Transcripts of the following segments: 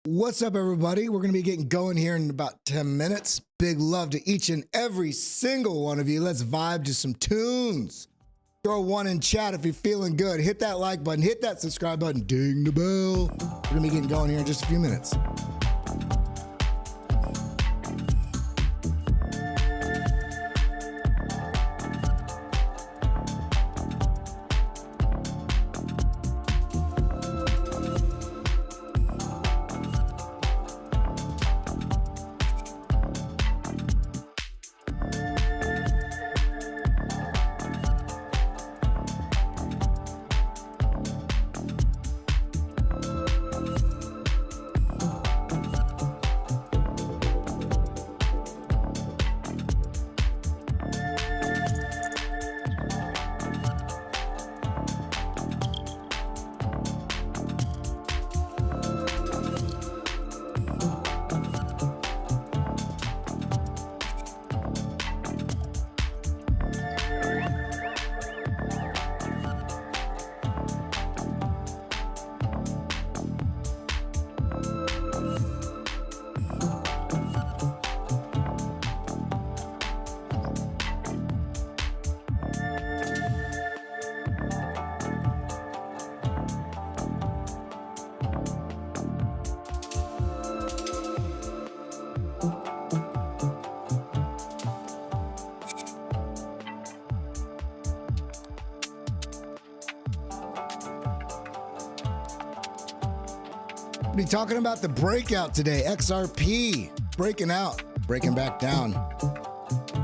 What's up, everybody? We're going to be getting going here in about 10 minutes. Big love to each and every single one of you. Let's vibe to some tunes. Throw one in chat if you're feeling good. Hit that like button. Hit that subscribe button. Ding the bell. We're going to be getting going here in just a few minutes. We'll be talking about the breakout today. XRP breaking out, breaking back down,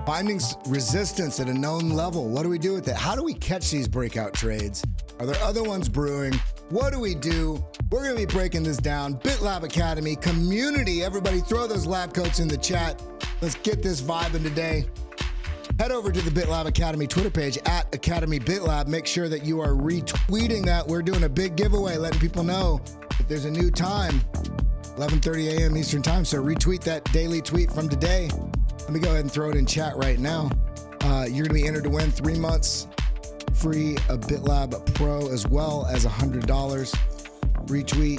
finding resistance at a known level. What do we do with it? How do we catch these breakout trades? Are there other ones brewing? What do we do? We're going to be breaking this down. BitLab Academy community. Everybody throw those lab coats in the chat. Let's get this vibing today. Head over to the BitLab Academy Twitter page at Academy BitLab. Make sure that you are retweeting that. We're doing a big giveaway, letting people know if there's a new time, 11:30 a.m. Eastern time. So retweet that daily tweet from today. Let me go ahead and throw it in chat right now. You're going to be entered to win 3 months free of BitLab Pro as well as $100. Retweet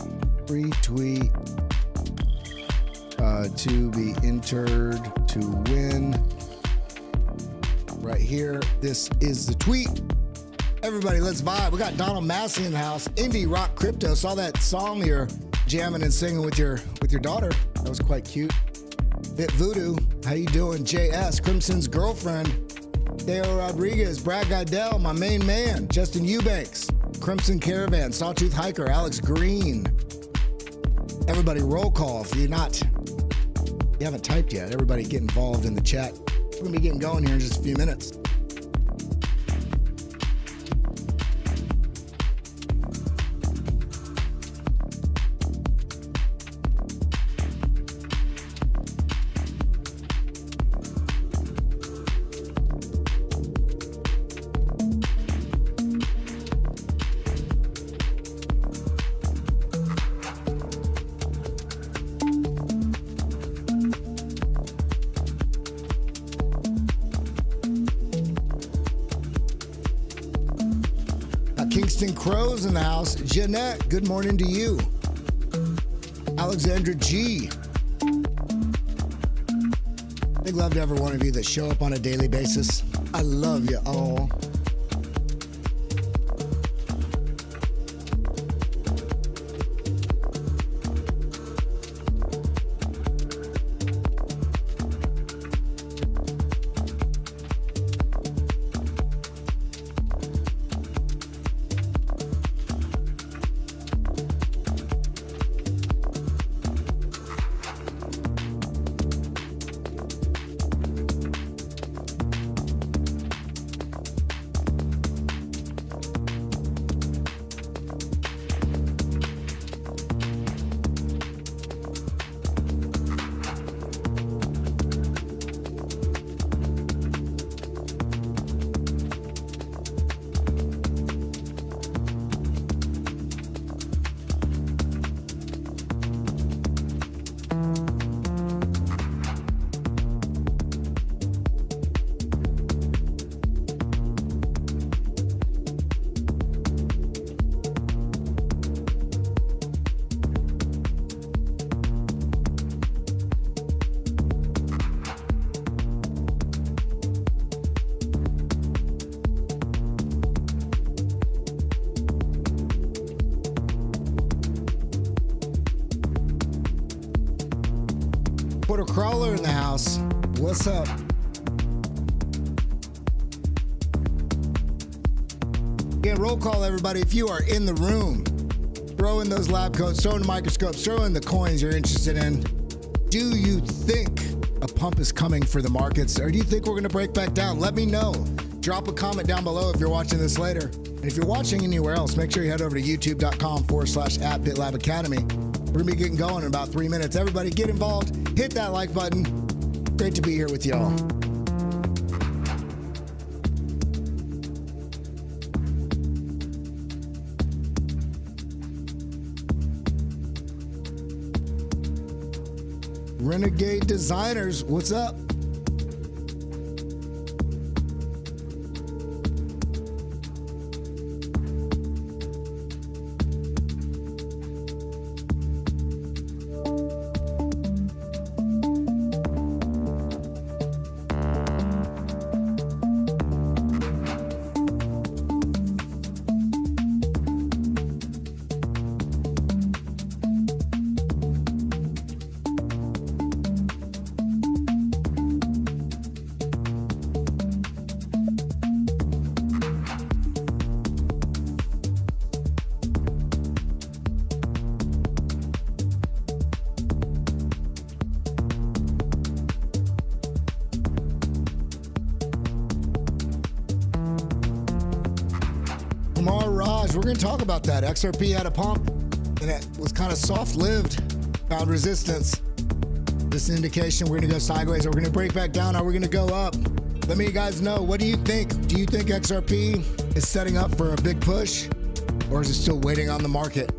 to be entered to win. Right here, this is the tweet. Everybody, let's vibe. We got Donald Massey in the house. Indie rock crypto. Saw that song you're jamming and singing with your daughter. That was quite cute. Bit Voodoo, how you doing? JS, Crimson's girlfriend. Theo Rodriguez, Brad Guidell, my main man. Justin Eubanks, Crimson Caravan, Sawtooth Hiker, Alex Green. Everybody, roll call. If you haven't typed yet, everybody get involved in the chat. We're gonna be getting going here in just a few minutes. Kingston Crows in the house. Jeanette, good morning to you. Alexandra G. Big love to every one of you that show up on a daily basis. I love you all. Little Crawler in the house. What's up? Again, roll call, everybody. If you are in the room, throw in those lab coats, throw in the microscopes, throw in the coins you're interested in. Do you think a pump is coming for the markets, or do you think we're going to break back down? Let me know. Drop a comment down below if you're watching this later. And if you're watching anywhere else, make sure you head over to youtube.com/@BitLab Academy. We're going to be getting going in about 3 minutes. Everybody get involved. Hit that like button. Great to be here with y'all. Renegade Designers, what's up? We're going to talk about that. XRP had a pump and it was kind of soft-lived, found resistance. This indication we're going to go sideways, or we're going to break back down, or we're going to go up. Let me guys know, what do you think? Do you think XRP is setting up for a big push, or is it still waiting on the market?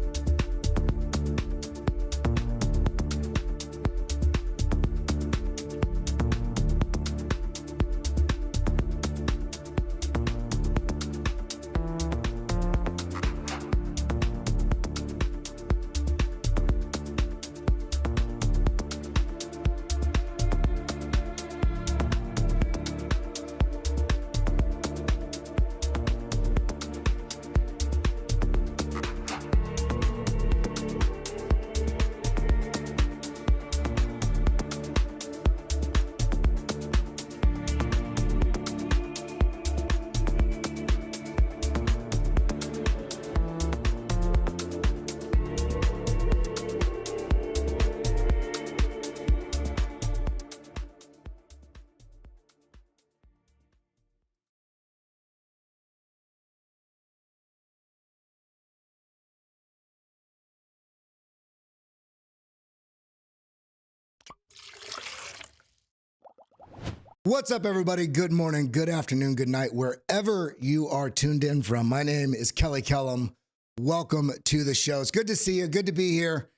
What's up, everybody? Good morning, good afternoon, good night, wherever you are tuned in from. My name is Kellam. Welcome to the show. It's good to see you. Good to be here.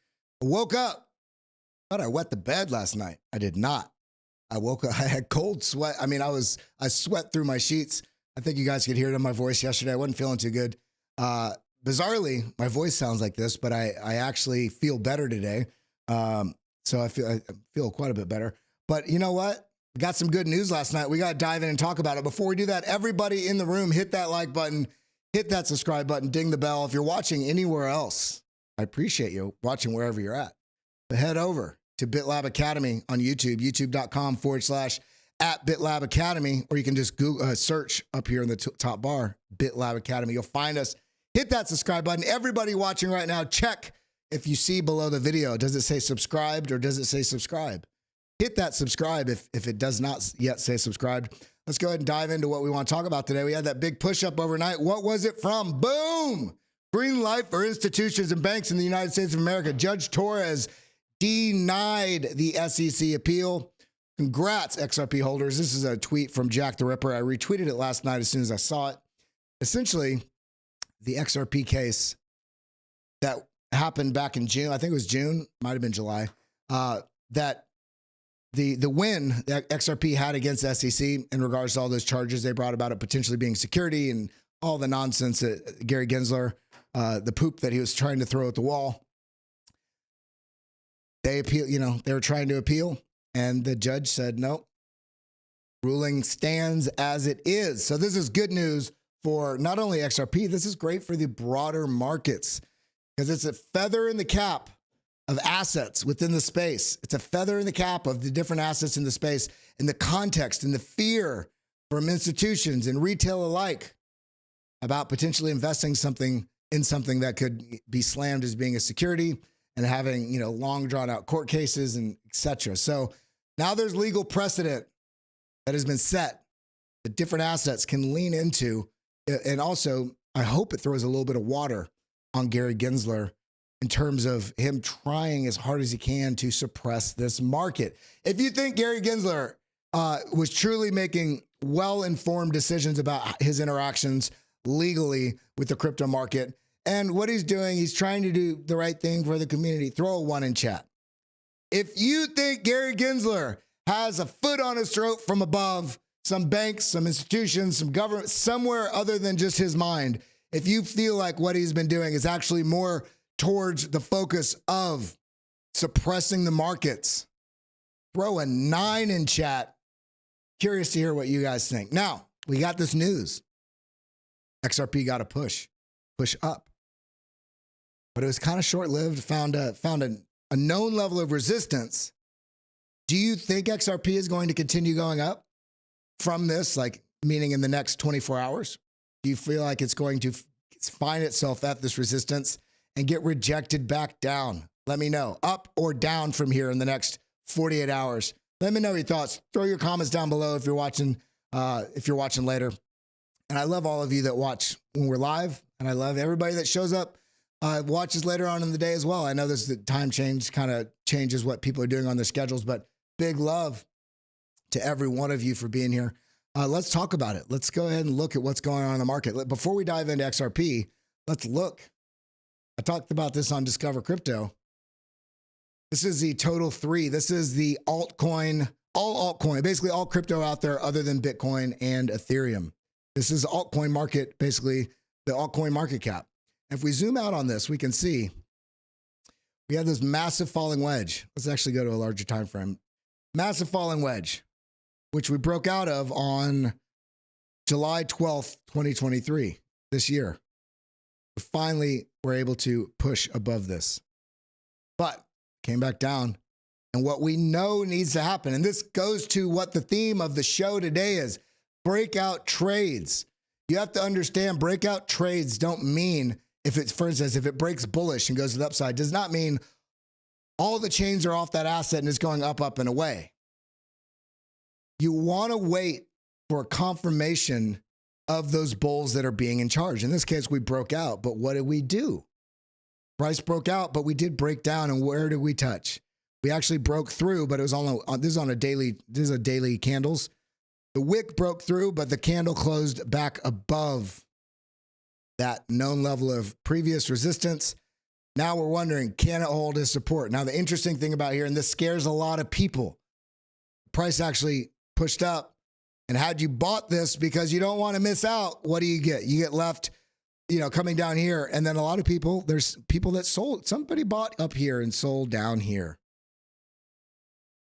I woke up. Thought I wet the bed last night. I did not. I woke up. I had cold sweat. I mean, I sweat through my sheets. I think you guys could hear it in my voice yesterday. I wasn't feeling too good. Bizarrely, my voice sounds like this, but I actually feel better today. So I feel quite a bit better. But you know what? We got some good news last night. We got to dive in and talk about it. Before we do that, everybody in the room, hit that like button, hit that subscribe button, ding the bell. If you're watching anywhere else, I appreciate you watching wherever you're at. But head over to BitLab Academy on YouTube, youtube.com/@BitLab Academy, or you can just Google, search up here in the top bar, BitLab Academy. You'll find us. Hit that subscribe button. Everybody watching right now, check if you see below the video. Does it say subscribed or does it say subscribe? Hit that subscribe if it does not yet say subscribed. Let's go ahead and dive into what we want to talk about today. We had that big push up overnight. What was it from? Boom! Green light for institutions and banks in the United States of America. Judge Torres denied the SEC appeal. Congrats, XRP holders. This is a tweet from Jack the Ripper. I retweeted it last night as soon as I saw it. Essentially, the XRP case that happened back in June, I think it was June, might have been July, that the win that XRP had against SEC in regards to all those charges they brought about it potentially being security and all the nonsense that Gary Gensler, the poop that he was trying to throw at the wall. They appeal, they were trying to appeal, and the judge said, nope, ruling stands as it is. So this is good news for not only XRP, this is great for the broader markets because it's a feather in the cap of assets within the space. It's a feather in the cap of the different assets in the space and the context and the fear from institutions and retail alike about potentially investing in something that could be slammed as being a security and having, long drawn out court cases and et cetera. So now there's legal precedent that has been set that different assets can lean into. And also, I hope it throws a little bit of water on Gary Gensler in terms of him trying as hard as he can to suppress this market. If you think Gary Gensler was truly making well-informed decisions about his interactions legally with the crypto market and what he's doing, he's trying to do the right thing for the community, throw a 1 in chat. If you think Gary Gensler has a foot on his throat from above, some banks, some institutions, some government, somewhere other than just his mind, if you feel like what he's been doing is actually more towards the focus of suppressing the markets, throw a 9 in chat. Curious to hear what you guys think. Now, we got this news. XRP got a push up. But it was kind of short-lived, found a known level of resistance. Do you think XRP is going to continue going up from this, like meaning in the next 24 hours? Do you feel like it's going to find itself at this resistance and get rejected back down? Let me know. Up or down from here in the next 48 hours. Let me know your thoughts. Throw your comments down below if you're watching later. And I love all of you that watch when we're live, and I love everybody that shows up, watches later on in the day as well. I know this the time change kind of changes what people are doing on their schedules, but big love to every one of you for being here. Let's talk about it. Let's go ahead and look at what's going on in the market. Before we dive into XRP, let's look. I talked about this on Discover Crypto. This is the total 3. This is the altcoin, basically all crypto out there other than Bitcoin and Ethereum. This is altcoin market, basically the altcoin market cap. If we zoom out on this, we can see we have this massive falling wedge. Let's actually go to a larger time frame. Massive falling wedge, which we broke out of on July 12th, 2023, this year. We finally were able to push above this, but came back down. And what we know needs to happen, and this goes to what the theme of the show today is, breakout trades. You have to understand breakout trades don't mean, if it's, for instance, if it breaks bullish and goes to the upside, does not mean all the chains are off that asset and it's going up, up, and away. You want to wait for a confirmation of those bulls that are being in charge. In this case, we broke out, but what did we do? Price broke out, but we did break down, and where did we touch? We actually broke through, but it was this is on a daily, this is a daily candles. The wick broke through, but the candle closed back above that known level of previous resistance. Now we're wondering, can it hold as support? Now, the interesting thing about here, and this scares a lot of people, price actually pushed up. And had you bought this because you don't want to miss out, what do? You get left, coming down here. And then a lot of people, there's people that sold. Somebody bought up here and sold down here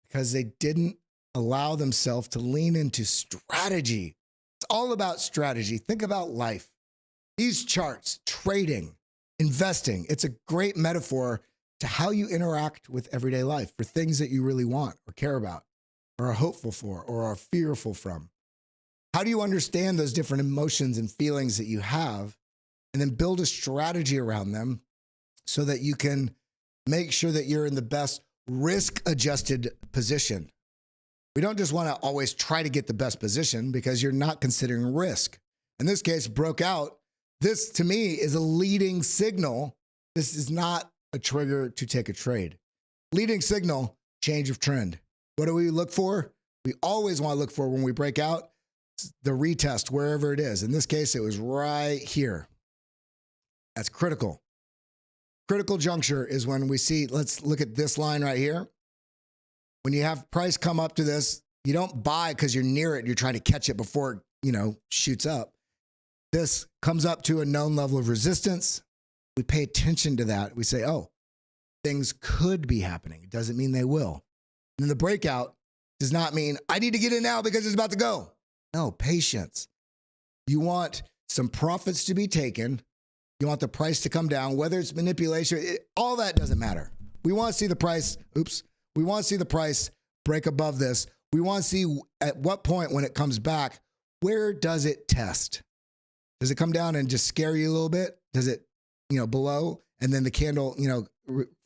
because they didn't allow themselves to lean into strategy. It's all about strategy. Think about life. These charts, trading, investing, it's a great metaphor to how you interact with everyday life for things that you really want or care about or are hopeful for or are fearful from. How do you understand those different emotions and feelings that you have and then build a strategy around them so that you can make sure that you're in the best risk-adjusted position? We don't just want to always try to get the best position because you're not considering risk. In this case, broke out. This, to me, is a leading signal. This is not a trigger to take a trade. Leading signal, change of trend. What do we look for? We always want to look for, when we break out, the retest wherever it is. In this case, it was right here. That's critical. Critical juncture is when we see, let's look at this line right here. When you have price come up to this, you don't buy because you're near it. You're trying to catch it before it, shoots up. This comes up to a known level of resistance. We pay attention to that. We say, oh, things could be happening. It doesn't mean they will. And then the breakout does not mean I need to get in now because it's about to go. No, patience. You want some profits to be taken. You want the price to come down, whether it's manipulation, all that doesn't matter. We want to see the price, we want to see the price break above this. We want to see at what point when it comes back, where does it test? Does it come down and just scare you a little bit? Does it, below, and then the candle,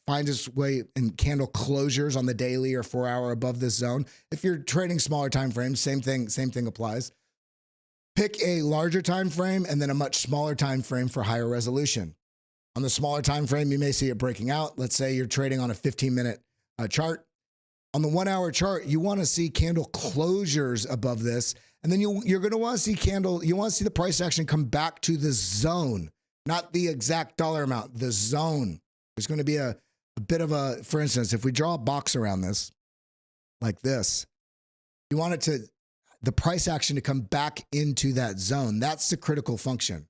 finds its way in candle closures on the daily or 4 hour above this zone? If you're trading smaller time frames, same thing applies. Pick a larger time frame and then a much smaller time frame for higher resolution. On the smaller time frame, you may see it breaking out. Let's say you're trading on a 15-minute chart. On the 1 hour chart, you want to see candle closures above this, and then you're going to want to see you want to see the price action come back to the zone, not the exact dollar amount, the zone. There's going to be a bit of a, for instance, if we draw a box around this, like this, you want the price action to come back into that zone. That's the critical function.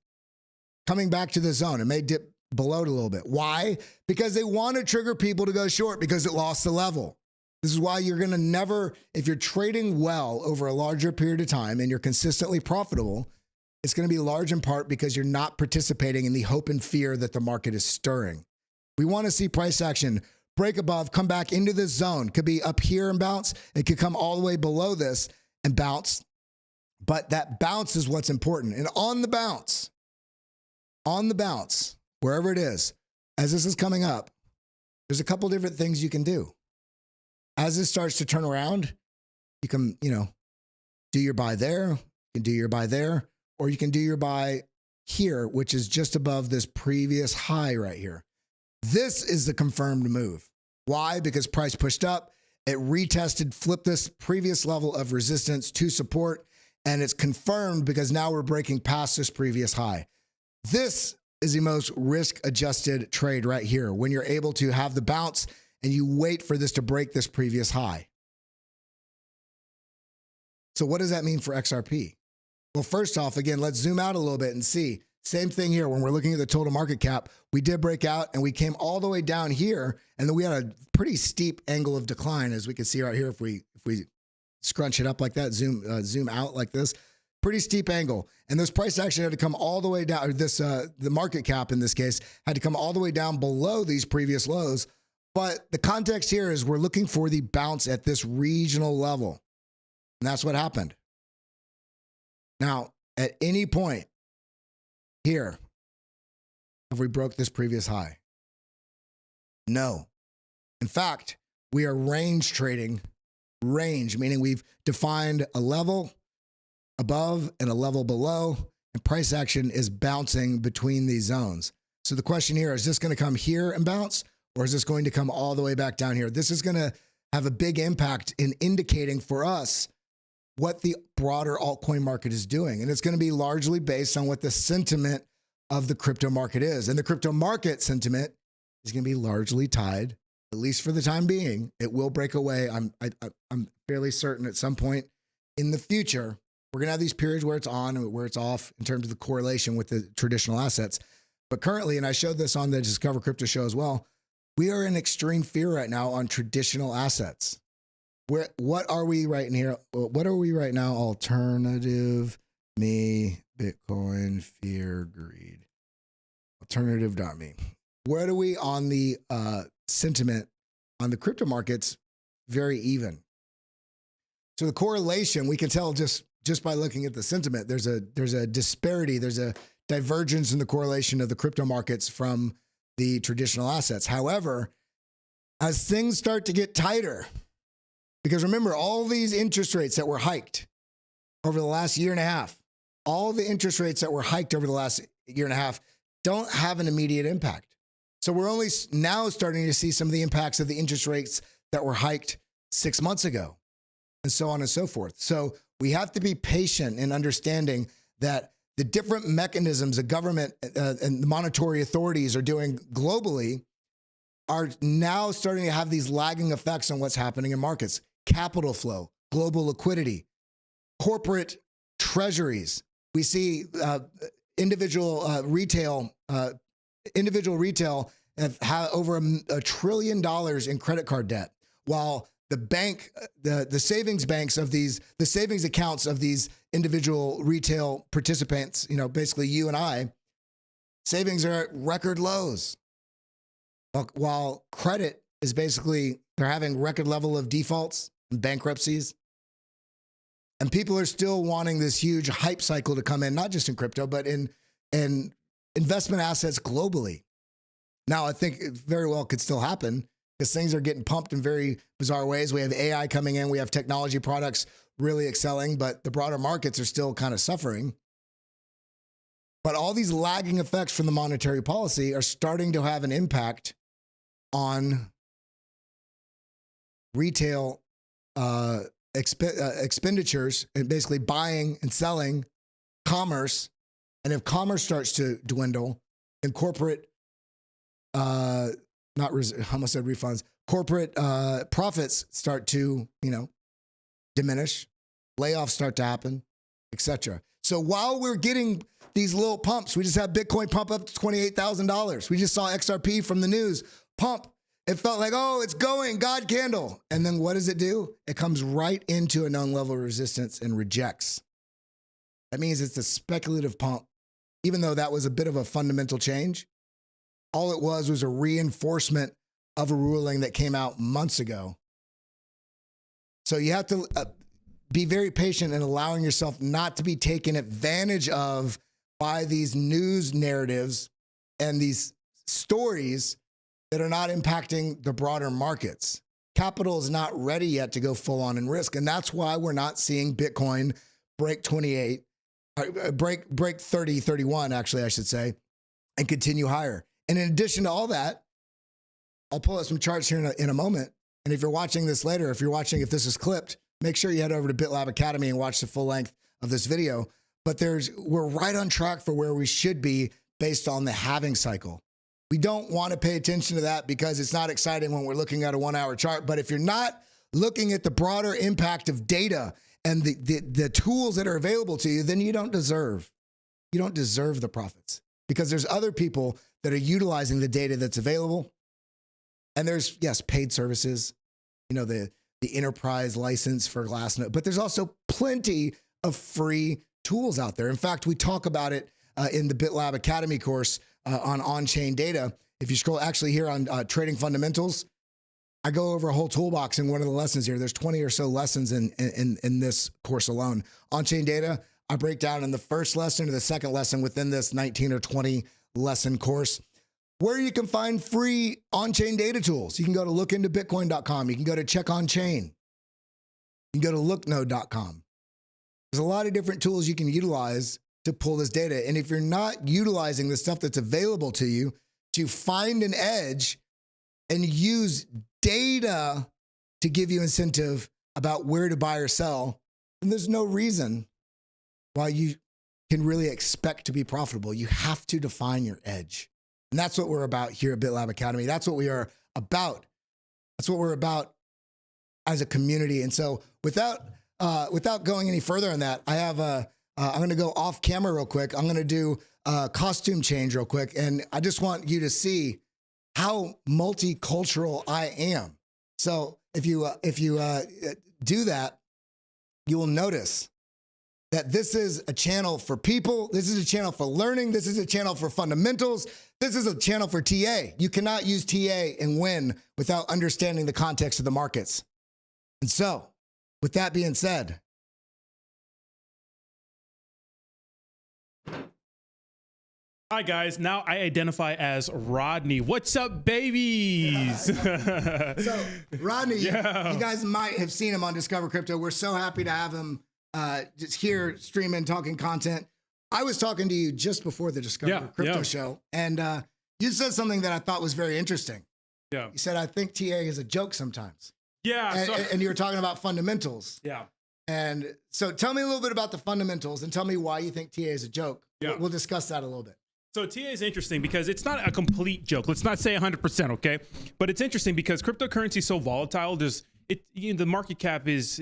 Coming back to the zone, it may dip below it a little bit. Why? Because they want to trigger people to go short because it lost the level. This is why you're going to never, if you're trading well over a larger period of time and you're consistently profitable, it's going to be large in part because you're not participating in the hope and fear that the market is stirring. We want to see price action break above, come back into this zone. Could be up here and bounce. It could come all the way below this and bounce. But that bounce is what's important. And on the bounce, wherever it is, as this is coming up, there's a couple different things you can do. As this starts to turn around, you can, do your buy there, you can do your buy there, or you can do your buy here, which is just above this previous high right here. This is the confirmed move. Why? Because price pushed up, it retested, flipped this previous level of resistance to support, and it's confirmed because now we're breaking past this previous high. This is the most risk-adjusted trade right here, when you're able to have the bounce and you wait for this to break this previous high. So what does that mean for XRP? Well, first off, again, let's zoom out a little bit and see. Same thing here. When we're looking at the total market cap, we did break out and we came all the way down here, and then we had a pretty steep angle of decline, as we can see right here. If we scrunch it up like that, zoom out like this, pretty steep angle. And this price action had to come all the way down, or the market cap in this case had to come all the way down below these previous lows. But the context here is we're looking for the bounce at this regional level. And that's what happened. Now, at any point here, have we broke this previous high? No. In fact, we are range trading. Range, meaning we've defined a level above and a level below, and price action is bouncing between these zones. So the question here, is this going to come here and bounce? Or is this going to come all the way back down here? This is going to have a big impact in indicating for us what the broader altcoin market is doing. And it's going to be largely based on what the sentiment of the crypto market is. And the crypto market sentiment is going to be largely tied, at least for the time being. It will break away. I'm fairly certain at some point in the future, we're going to have these periods where it's on and where it's off in terms of the correlation with the traditional assets. But currently, and I showed this on the Discover Crypto show as well, we are in extreme fear right now on traditional assets. What are we right in here? What are we right now? Alternative, me, Bitcoin, fear, greed. Alternative.me. Where are we on the sentiment on the crypto markets? Very even. So the correlation, we can tell just by looking at the sentiment, there's a disparity, there's a divergence in the correlation of the crypto markets from the traditional assets. However, as things start to get tighter, because remember, all these interest rates that were hiked over the last year and a half, all the interest rates that were hiked over the last year and a half don't have an immediate impact. So we're only now starting to see some of the impacts of the interest rates that were hiked 6 months ago, and so on and so forth. So we have to be patient in understanding that the different mechanisms the government and the monetary authorities are doing globally are now starting to have these lagging effects on what's happening in markets. Capital flow, global liquidity, corporate treasuries. We see individual retail have over $1 trillion in credit card debt, while the savings banks of the savings accounts of these individual retail participants, basically you and I, savings are at record lows, while credit is basically they're having record level of defaults and bankruptcies. And people are still wanting this huge hype cycle to come in, not just in crypto, but in investment assets globally. Now, I think it very well could still happen because things are getting pumped in very bizarre ways. We have AI coming in. We have technology products really excelling, but the broader markets are still kind of suffering. But all these lagging effects from the monetary policy are starting to have an impact on retail expenditures and basically buying and selling commerce. And if commerce starts to dwindle and corporate, I almost said refunds, corporate profits start to, diminish, layoffs start to happen, etc. So while we're getting these little pumps, we just had Bitcoin pump up to $28,000. We just saw XRP from the news pump. It felt like, oh, it's going, God candle. And then what does it do? It comes right into a known level of resistance and rejects. That means it's a speculative pump. Even though that was a bit of a fundamental change, all it was a reinforcement of a ruling that came out months ago. So you have to be very patient in allowing yourself not to be taken advantage of by these news narratives and these stories that are not impacting the broader markets. Capital is not ready yet to go full on in risk. And that's why we're not seeing Bitcoin break 28, break 30, 31, actually, I should say, and continue higher. And in addition to all that, I'll pull up some charts here in a moment. And if you're watching this later, if this is clipped, make sure you head over to BitLab Academy and watch the full length of this video. But we're right on track for where we should be based on the halving cycle. We don't want to pay attention to that because it's not exciting when we're looking at a 1 hour chart. But if you're not looking at the broader impact of data and the tools that are available to you, then you don't deserve the profits because there's other people that are utilizing the data that's available. And there's, yes, paid services, the enterprise license for Glassnode, but there's also plenty of free tools out there. In fact, we talk about it in the BitLab Academy course on-chain data. If you scroll actually here on trading fundamentals, I go over a whole toolbox in one of the lessons here. There's 20 or so lessons in this course alone. On-chain data, I break down in the first lesson or the second lesson within this 19 or 20 lesson course where you can find free on-chain data tools. You can go to lookintobitcoin.com. You can go to checkonchain. You can go to looknode.com. There's a lot of different tools you can utilize to pull this data. And if you're not utilizing the stuff that's available to you to find an edge and use data to give you incentive about where to buy or sell, then there's no reason why you can really expect to be profitable. You have to define your edge. And that's what we're about here at BitLab Academy. That's what we are about. That's what we're about as a community. And so without going any further on that, I have I'm going to go off camera real quick. I'm going to do a costume change real quick. And I just want you to see how multicultural I am. So if you do that, you will notice that this is a channel for people. This is a channel for learning. This is a channel for fundamentals. This is a channel for TA. You cannot use TA and win without understanding the context of the markets. And so, with that being said, hi guys, now I identify as Rodney. What's up, babies? So Rodney, yeah. You guys might have seen him on Discover Crypto. We're so happy to have him just here streaming, talking content. I was talking to you just before the Discover Crypto show, and you said something that I thought was very interesting. Yeah. You said, I think TA is a joke sometimes. Yeah. And you were talking about fundamentals. Yeah. And so tell me a little bit about the fundamentals and tell me why you think TA is a joke. Yeah. We'll discuss that a little bit. So TA is interesting because it's not a complete joke. Let's not say 100%, okay? But it's interesting because cryptocurrency is so volatile. The market cap is,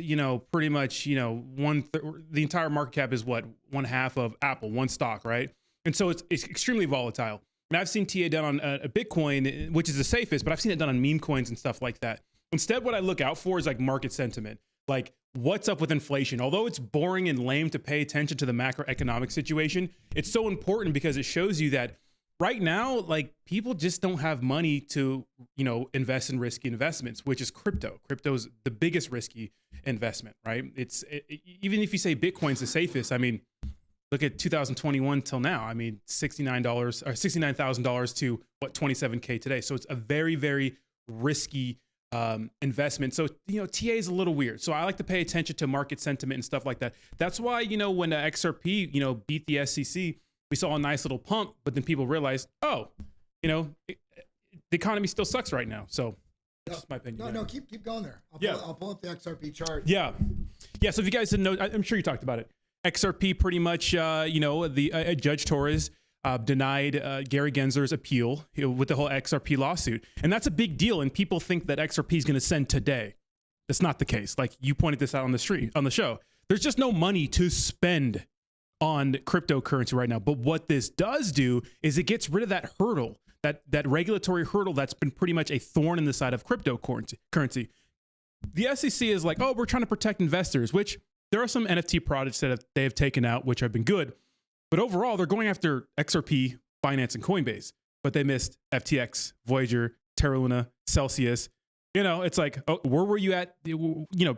pretty much, the entire market cap is what? 1/2 of Apple, one stock, right? And so it's extremely volatile. And I've seen TA done on a Bitcoin, which is the safest, but I've seen it done on meme coins and stuff like that. Instead, what I look out for is like market sentiment. Like, what's up with inflation? Although it's boring and lame to pay attention to the macroeconomic situation, it's so important because it shows you that right now, like people just don't have money to, invest in risky investments, which is crypto. Crypto's the biggest risky investment, right? Even if you say Bitcoin's the safest, I mean, look at 2021 till now. I mean, $69 or $69,000 to what, 27K today. So it's a very, very risky investment. So, TA is a little weird. So I like to pay attention to market sentiment and stuff like that. That's why, when the XRP, beat the SEC, we saw a nice little pump, but then people realized, the economy still sucks right now. So that's just my opinion. No, keep going there. I'll pull up the XRP chart. Yeah. So if you guys didn't know, I'm sure you talked about it. XRP pretty much, Judge Torres denied Gary Gensler's appeal with the whole XRP lawsuit. And that's a big deal. And people think that XRP is going to send today. That's not the case. Like you pointed this out on the show. There's just no money to spend on cryptocurrency right now. But what this does do is it gets rid of that hurdle, that regulatory hurdle that's been pretty much a thorn in the side of cryptocurrency. The SEC is like, we're trying to protect investors, which there are some NFT projects that they have taken out, which have been good. But overall, they're going after XRP, Binance, and Coinbase. But they missed FTX, Voyager, Terra Luna, Celsius. It's like, where were you at,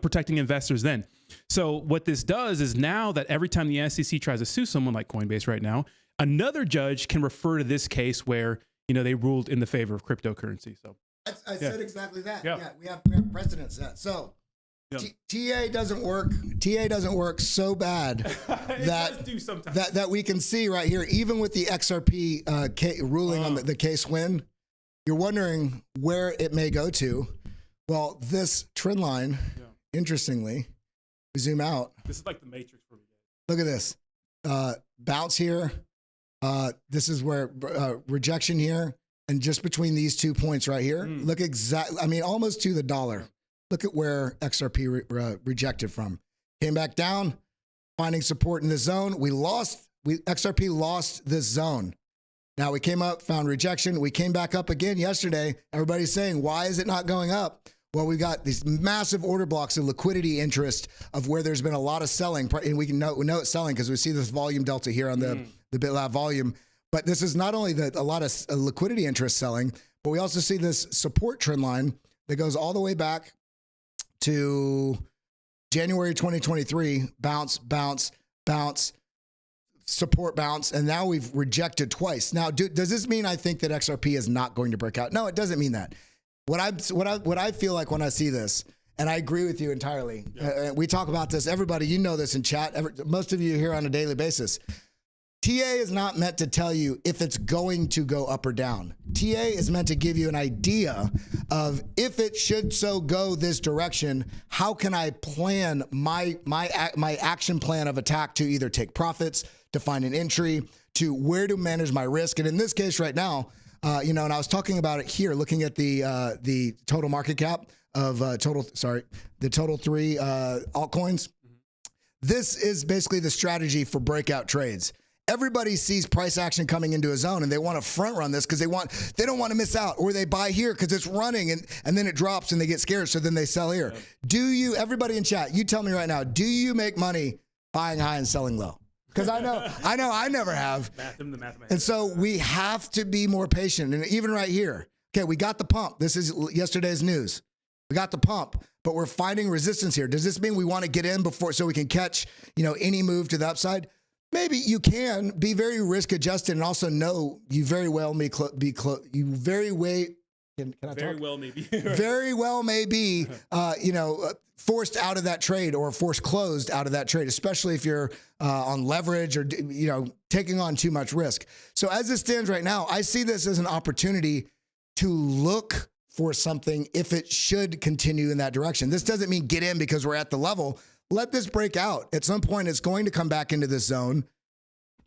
protecting investors then? So what this does is now that every time the SEC tries to sue someone like Coinbase right now, another judge can refer to this case where, they ruled in the favor of cryptocurrency. So I said exactly that. Yeah. We have precedents that. So TA doesn't work. TA doesn't work so bad that we can see right here, even with the XRP ruling on the case win, you're wondering where it may go to. Well, this trend line, interestingly, we zoom out. This is like the matrix for me. Look at this. Bounce here. This is where rejection here. And just between these 2 points right here, look exactly, almost to the dollar. Look at where XRP rejected from. Came back down, finding support in this zone. XRP lost this zone. Now we came up, found rejection. We came back up again yesterday. Everybody's saying, why is it not going up? Well, we've got these massive order blocks of liquidity interest of where there's been a lot of selling. And we know it's selling because we see this volume delta here on the BitLab volume. But this is not only a lot of liquidity interest selling, but we also see this support trend line that goes all the way back to January 2023, bounce, support bounce, and now we've rejected twice. Now, does this mean I think that XRP is not going to break out? No, it doesn't mean that. What I feel like when I see this, and I agree with you entirely. We talk about this. Everybody, this in chat. Most of you here on a daily basis. TA is not meant to tell you if it's going to go up or down. TA is meant to give you an idea of if it should so go this direction, how can I plan my action plan of attack to either take profits, to find an entry, to where to manage my risk. And in this case right now, and I was talking about it here, looking at the total market cap of the total three altcoins. This is basically the strategy for breakout trades. Everybody sees price action coming into a zone and they want to front run this because they don't want to miss out, or they buy here because it's running and then it drops and they get scared. So then they sell here. Yeah. Everybody in chat, you tell me right now, do you make money buying high and selling low? Because I know I never have. And so we have to be more patient. And even right here, okay, we got the pump. This is yesterday's news. We got the pump, but we're finding resistance here. Does this mean we want to get in before so we can catch, any move to the upside? Maybe you can be very risk adjusted and also know you very well may be close. You very way can I very talk? Well maybe very well may be forced out of that trade or forced closed out of that trade, especially if you're on leverage or taking on too much risk. So as it stands right now, I see this as an opportunity to look for something if it should continue in that direction. This doesn't mean get in because we're at the level. Let this break out. At some point, it's going to come back into this zone,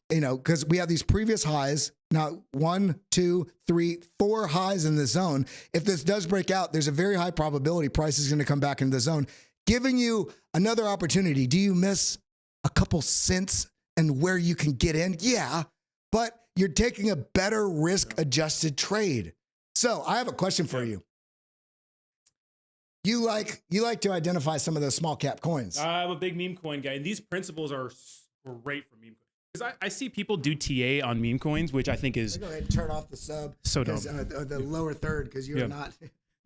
because we have these previous highs. Now, 1, 2, 3, 4 highs in this zone. If this does break out, there's a very high probability price is going to come back into the zone, giving you another opportunity. Do you miss a couple cents and where you can get in? Yeah, but you're taking a better risk-adjusted trade. So I have a question for you. You like to identify some of those small cap coins. I'm a big meme coin guy, and these principles are great for meme coins. Because I see people do TA on meme coins, which I think is Go ahead and turn off the sub. So dumb. The lower third, because you're not.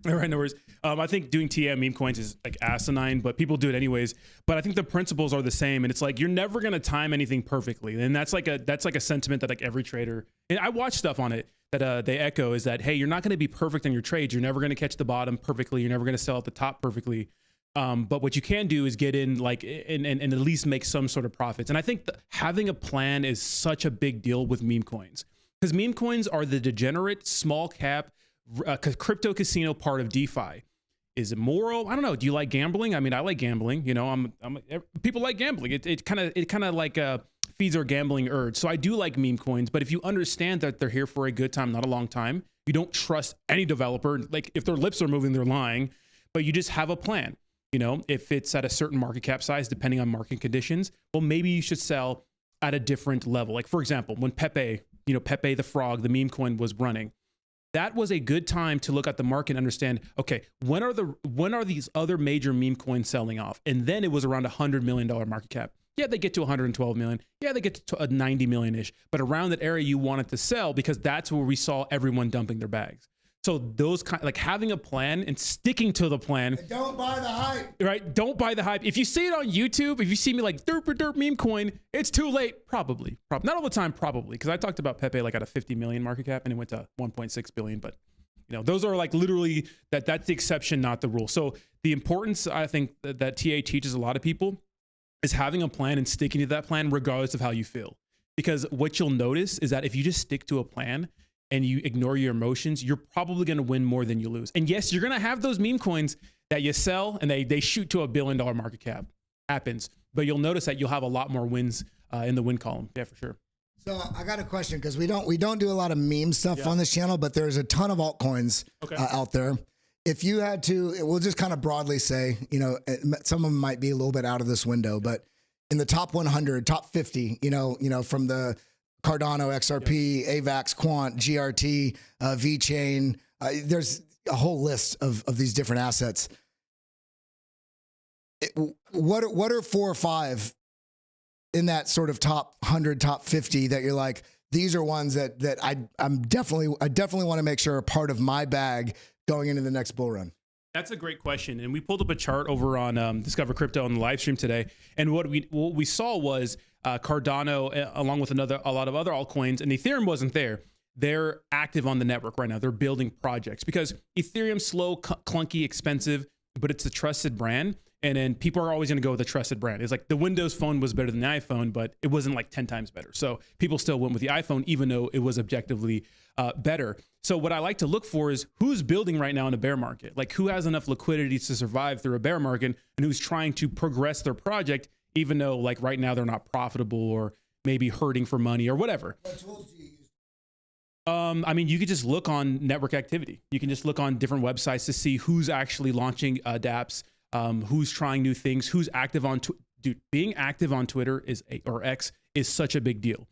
All right, no worries. I think doing TA on meme coins is like asinine, but people do it anyways. But I think the principles are the same, and it's like you're never gonna time anything perfectly, and that's like a sentiment that like every trader. And I watch stuff on it that they echo is that, hey, you're not gonna be perfect on your trades. You're never gonna catch the bottom perfectly. You're never gonna sell at the top perfectly. But what you can do is get in like and at least make some sort of profits. And I think having a plan is such a big deal with meme coins, because meme coins are the degenerate small cap crypto casino part of DeFi. Is it moral? I don't know. Do you like gambling? I mean, I like gambling. You know, people like gambling. It kind of like feeds our gambling urge. So I do like meme coins. But if you understand that they're here for a good time, not a long time, you don't trust any developer. Like if their lips are moving, they're lying. But you just have a plan. You know, if it's at a certain market cap size, depending on market conditions, well, maybe you should sell at a different level. Like for example, when Pepe the frog, the meme coin was running, that was a good time to look at the market and understand, okay, when are these other major meme coins selling off? And then it was around $100 million market cap. Yeah, they get to 112 million. Yeah, they get to 90 million-ish. But around that area, you wanted to sell because that's where we saw everyone dumping their bags. So those like having a plan and sticking to the plan. And don't buy the hype. Right? Don't buy the hype. If you see it on YouTube, if you see me like derp meme coin, it's too late. Probably. Not all the time, probably. Because I talked about Pepe like at a 50 million market cap and it went to 1.6 billion. But you know, those are like literally that's the exception, not the rule. So the importance, I think, that TA teaches a lot of people is having a plan and sticking to that plan regardless of how you feel. Because what you'll notice is that if you just stick to a plan and you ignore your emotions, you're probably going to win more than you lose. And yes, you're going to have those meme coins that you sell and they shoot to $1 billion market cap. Happens. But you'll notice that you'll have a lot more wins in the win column. Yeah, for sure. So I got a question, because we don't do a lot of meme stuff on this channel, but there's a ton of altcoins out there. If you had to, we'll just kind of broadly say, you know, some of them might be a little bit out of this window, but in the top 100, top 50, you know, from the Cardano, XRP, AVAX, Quant, GRT, VeChain. There's a whole list of these different assets. What are 4 or 5 in that sort of top 100, top 50 that you're like, these are ones that I definitely want to make sure are part of my bag going into the next bull run? That's a great question. And we pulled up a chart over on Discover Crypto on the live stream today. And what we saw was Cardano, along with a lot of other altcoins, and Ethereum wasn't there. They're active on the network right now. They're building projects because Ethereum's slow, clunky, expensive, but it's a trusted brand. And then people are always going to go with a trusted brand. It's like the Windows Phone was better than the iPhone, but it wasn't like 10 times better. So people still went with the iPhone, even though it was objectively better. So what I like to look for is who's building right now in a bear market, like who has enough liquidity to survive through a bear market and who's trying to progress their project, even though like right now they're not profitable or maybe hurting for money or whatever. What tools do you use? I mean, you could just look on network activity. You can just look on different websites to see who's actually launching dApps, who's trying new things, who's active on dude. Being active on Twitter or X is such a big deal.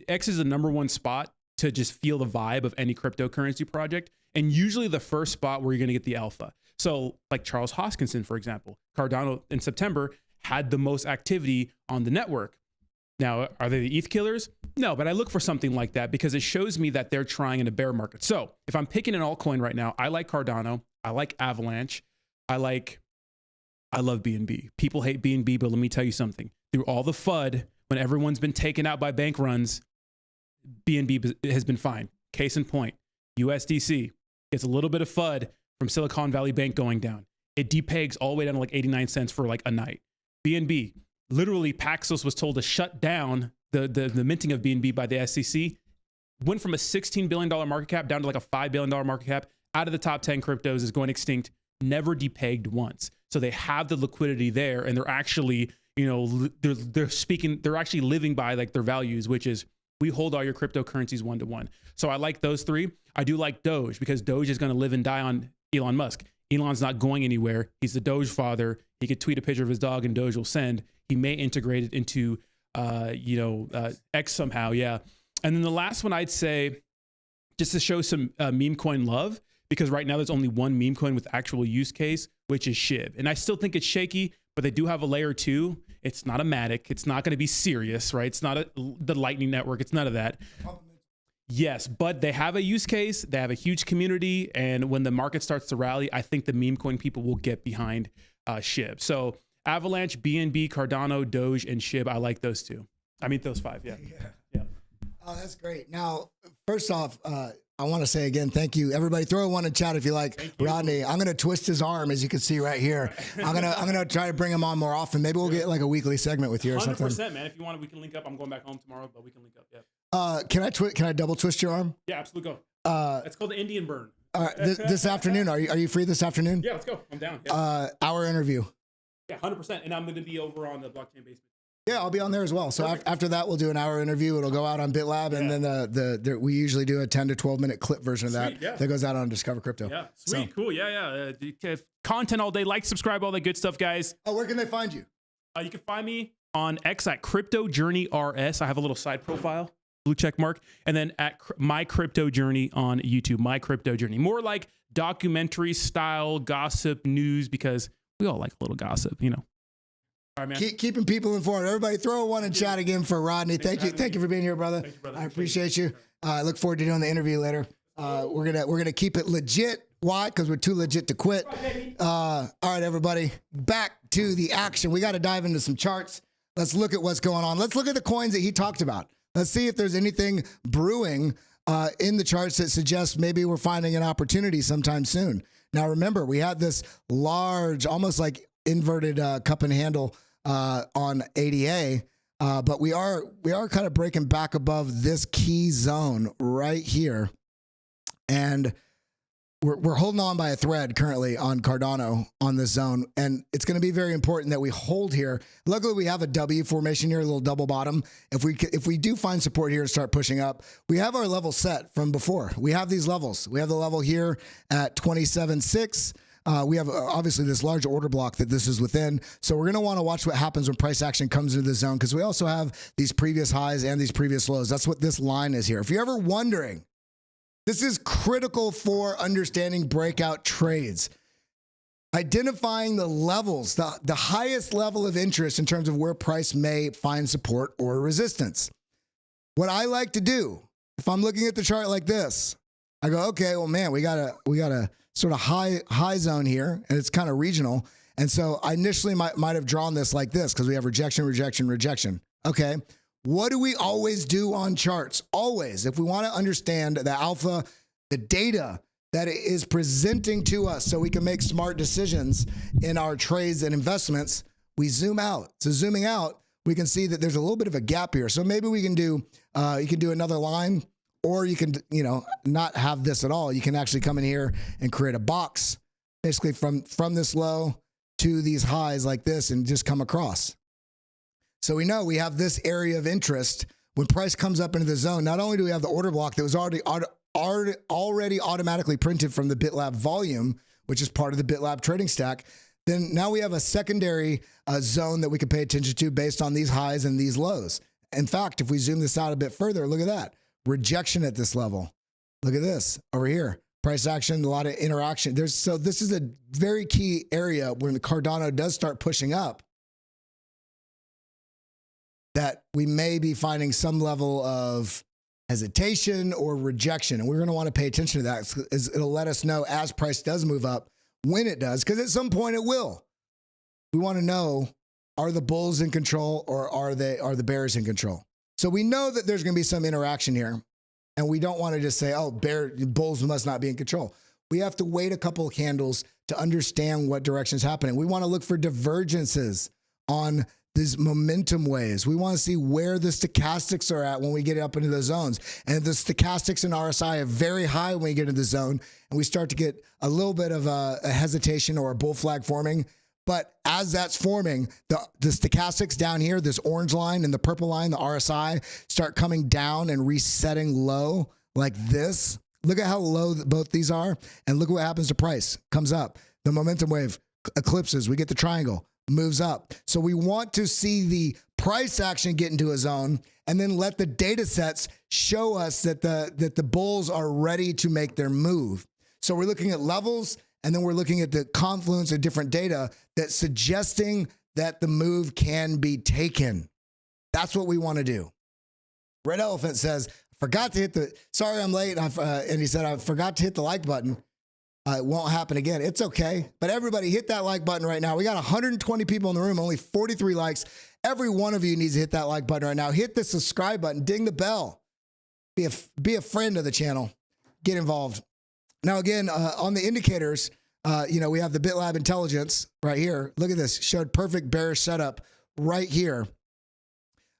X is the #1 spot to just feel the vibe of any cryptocurrency project, and usually the first spot where you're going to get the alpha. So like Charles Hoskinson, for example, Cardano in September had the most activity on the network. Now, are they the ETH killers? No, but I look for something like that because it shows me that they're trying in a bear market. So if I'm picking an altcoin right now, I like Cardano, I like Avalanche, I love BNB. People hate BNB, but let me tell you something. Through all the FUD, when everyone's been taken out by bank runs, BNB has been fine. Case in point, USDC gets a little bit of FUD from Silicon Valley Bank going down. It depegs all the way down to like 89 cents for like a night. BNB, literally Paxos was told to shut down the minting of BNB by the SEC. Went from a $16 billion market cap down to like a $5 billion market cap. Out of the top 10 cryptos, is going extinct. Never depegged once. So they have the liquidity there, and they're actually, you know, they're actually living by like their values, which is we hold all your cryptocurrencies 1-to-1. So I like those three. I do like Doge because Doge is going to live and die on Elon Musk. Elon's not going anywhere. He's the Doge father. He could tweet a picture of his dog and Doge will send. He may integrate it into, X somehow. Yeah. And then the last one I'd say, just to show some meme coin love, because right now there's only one meme coin with actual use case, which is SHIB. And I still think it's shaky, but they do have a layer 2. It's not a Matic. It's not going to be serious, right? It's not the Lightning Network. It's none of that. Yes, but they have a use case. They have a huge community. And when the market starts to rally, I think the meme coin people will get behind SHIB. So Avalanche, BNB, Cardano, Doge, and SHIB. I like those two. I mean, those five. Yeah. Oh, that's great. Now, first off, I want to say again, thank you. Everybody throw one in chat if you like. Rodney, I'm going to twist his arm, as you can see right here. I'm gonna try to bring him on more often. Maybe we'll get like a weekly segment with you or 100%, something. 100%, man. If you want, we can link up. I'm going back home tomorrow, but we can link up. Yeah. Can I double twist your arm? Yeah, absolutely. Go. It's called the Indian burn. All right, this afternoon. Are you free this afternoon? Yeah, let's go. I'm down. Yeah. Our interview. Yeah, 100%. And I'm going to be over on the blockchain basement. Yeah, I'll be on there as well. So after that, we'll do an hour interview. It'll go out on BitLab, and then we usually do a 10 to 12 minute clip version of that that goes out on Discover Crypto. Yeah, sweet, cool. Content all day. Like, subscribe, all that good stuff, guys. Oh, where can they find you? You can find me on X at Crypto Journey RS. I have a little side profile, blue check mark, and then at My Crypto Journey on YouTube. My Crypto Journey, more like documentary style gossip news, because we all like a little gossip, you know. All right, man. Keeping people informed. Everybody throw one in chat again for Rodney. Thank you for being here, brother. Thank you, brother. I appreciate you. I look forward to doing the interview later. We're gonna keep it legit. Why? Because we're too legit to quit. All right, everybody, back to the action. We got to dive into some charts. Let's look at what's going on. Let's look at the coins that he talked about. Let's see if there's anything brewing in the charts that suggests maybe we're finding an opportunity sometime soon. Now, remember, we had this large, almost like inverted cup and handle on ADA, but we are kind of breaking back above this key zone right here, and we're holding on by a thread currently on Cardano on this zone, and it's going to be very important that we hold here. Luckily, we have a W formation here, a little double bottom. If we do find support here and start pushing up, we have our level set from before. We have these levels. We have the level here at 27.6. We have obviously this large order block that this is within. So we're going to want to watch what happens when price action comes into the zone, because we also have these previous highs and these previous lows. That's what this line is here. If you're ever wondering, this is critical for understanding breakout trades. Identifying the levels, the highest level of interest in terms of where price may find support or resistance. What I like to do, if I'm looking at the chart like this, I go, okay, well, man, we got a sort of high zone here, and it's kind of regional. And so I initially might have drawn this like this, because we have rejection, rejection, rejection. Okay, what do we always do on charts? Always, if we want to understand the alpha, the data that it is presenting to us so we can make smart decisions in our trades and investments, we zoom out. So zooming out, we can see that there's a little bit of a gap here. So maybe we can do, you can do another line, or you can, not have this at all. You can actually come in here and create a box, basically from this low to these highs like this, and just come across. So we know we have this area of interest. When price comes up into the zone, not only do we have the order block that was already automatically printed from the BitLab volume, which is part of the BitLab trading stack, then now we have a secondary zone that we can pay attention to based on these highs and these lows. In fact, if we zoom this out a bit further, look at that. Rejection at this level. Look at this over here. Price action, a lot of interaction. So this is a very key area when the Cardano does start pushing up, that we may be finding some level of hesitation or rejection. And we're going to want to pay attention to that, because it'll let us know as price does move up, when it does, because at some point it will. We want to know, are the bulls in control, or are the bears in control? So we know that there's going to be some interaction here, and we don't want to just say, oh, bulls must not be in control. We have to wait a couple of candles to understand what direction is happening. We want to look for divergences on these momentum waves. We want to see where the stochastics are at when we get up into the zones. And the stochastics and RSI are very high when we get into the zone, and we start to get a little bit of a hesitation or a bull flag forming. But as that's forming, the stochastics down here, this orange line and the purple line, the RSI, start coming down and resetting low like this. Look at how low both these are, and look what happens to price. Comes up. The momentum wave eclipses. We get the triangle. Moves up. So we want to see the price action get into a zone, and then let the data sets show us that the bulls are ready to make their move. So we're looking at levels, and then we're looking at the confluence of different data that's suggesting that the move can be taken. That's what we want to do. Red Elephant says, forgot to hit the, sorry I'm late. And he said, I forgot to hit the like button. It won't happen again. It's okay. But everybody hit that like button right now. We got 120 people in the room, only 43 likes. Every one of you needs to hit that like button right now. Hit the subscribe button, ding the bell. Be a friend of the channel. Get involved. Now, again, on the indicators, we have the BitLab intelligence right here. Look at this. Showed perfect bearish setup right here.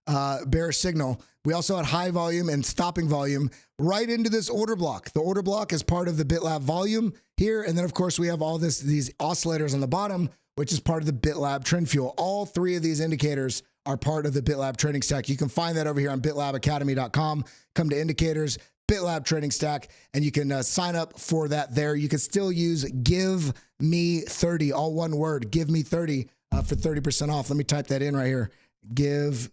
Bearish signal. We also had high volume and stopping volume right into this order block. The order block is part of the BitLab volume here. And then, of course, we have all these oscillators on the bottom, which is part of the BitLab trend fuel. All three of these indicators are part of the BitLab trading stack. You can find that over here on bitlabacademy.com. Come to indicators, BitLab trading stack, and you can sign up for that there. You can still use give me 30, all one word, give me 30 for 30% off. Let me type that in right here. Give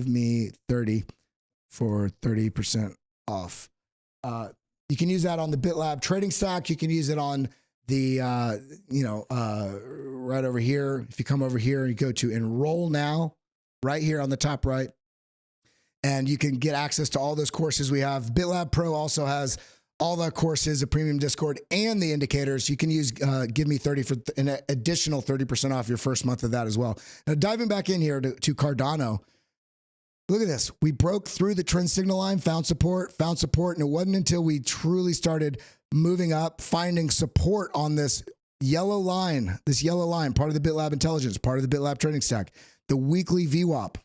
me 30 for 30% off. You can use that on the BitLab trading stack. You can use it on the, right over here. If you come over here, you go to enroll now, right here on the top right, and you can get access to all those courses we have. BitLab Pro also has all the courses, the premium Discord, and the indicators. You can use Give Me 30 for an additional 30% off your first month of that as well. Now, diving back in here to Cardano, look at this. We broke through the trend signal line, found support, and it wasn't until we truly started moving up, finding support on this yellow line, part of the BitLab intelligence, part of the BitLab trading stack, the weekly VWAP.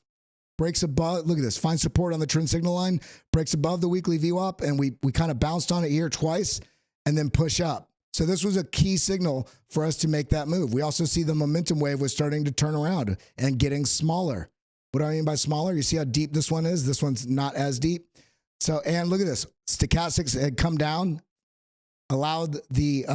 Breaks above, look at this, find support on the trend signal line, breaks above the weekly VWAP, and we kind of bounced on it here twice and then push up. So this was a key signal for us to make that move. We also see the momentum wave was starting to turn around and getting smaller. What do I mean by smaller? You see how deep this one is? This one's not as deep. So, and look at this, stochastics had come down, allowed the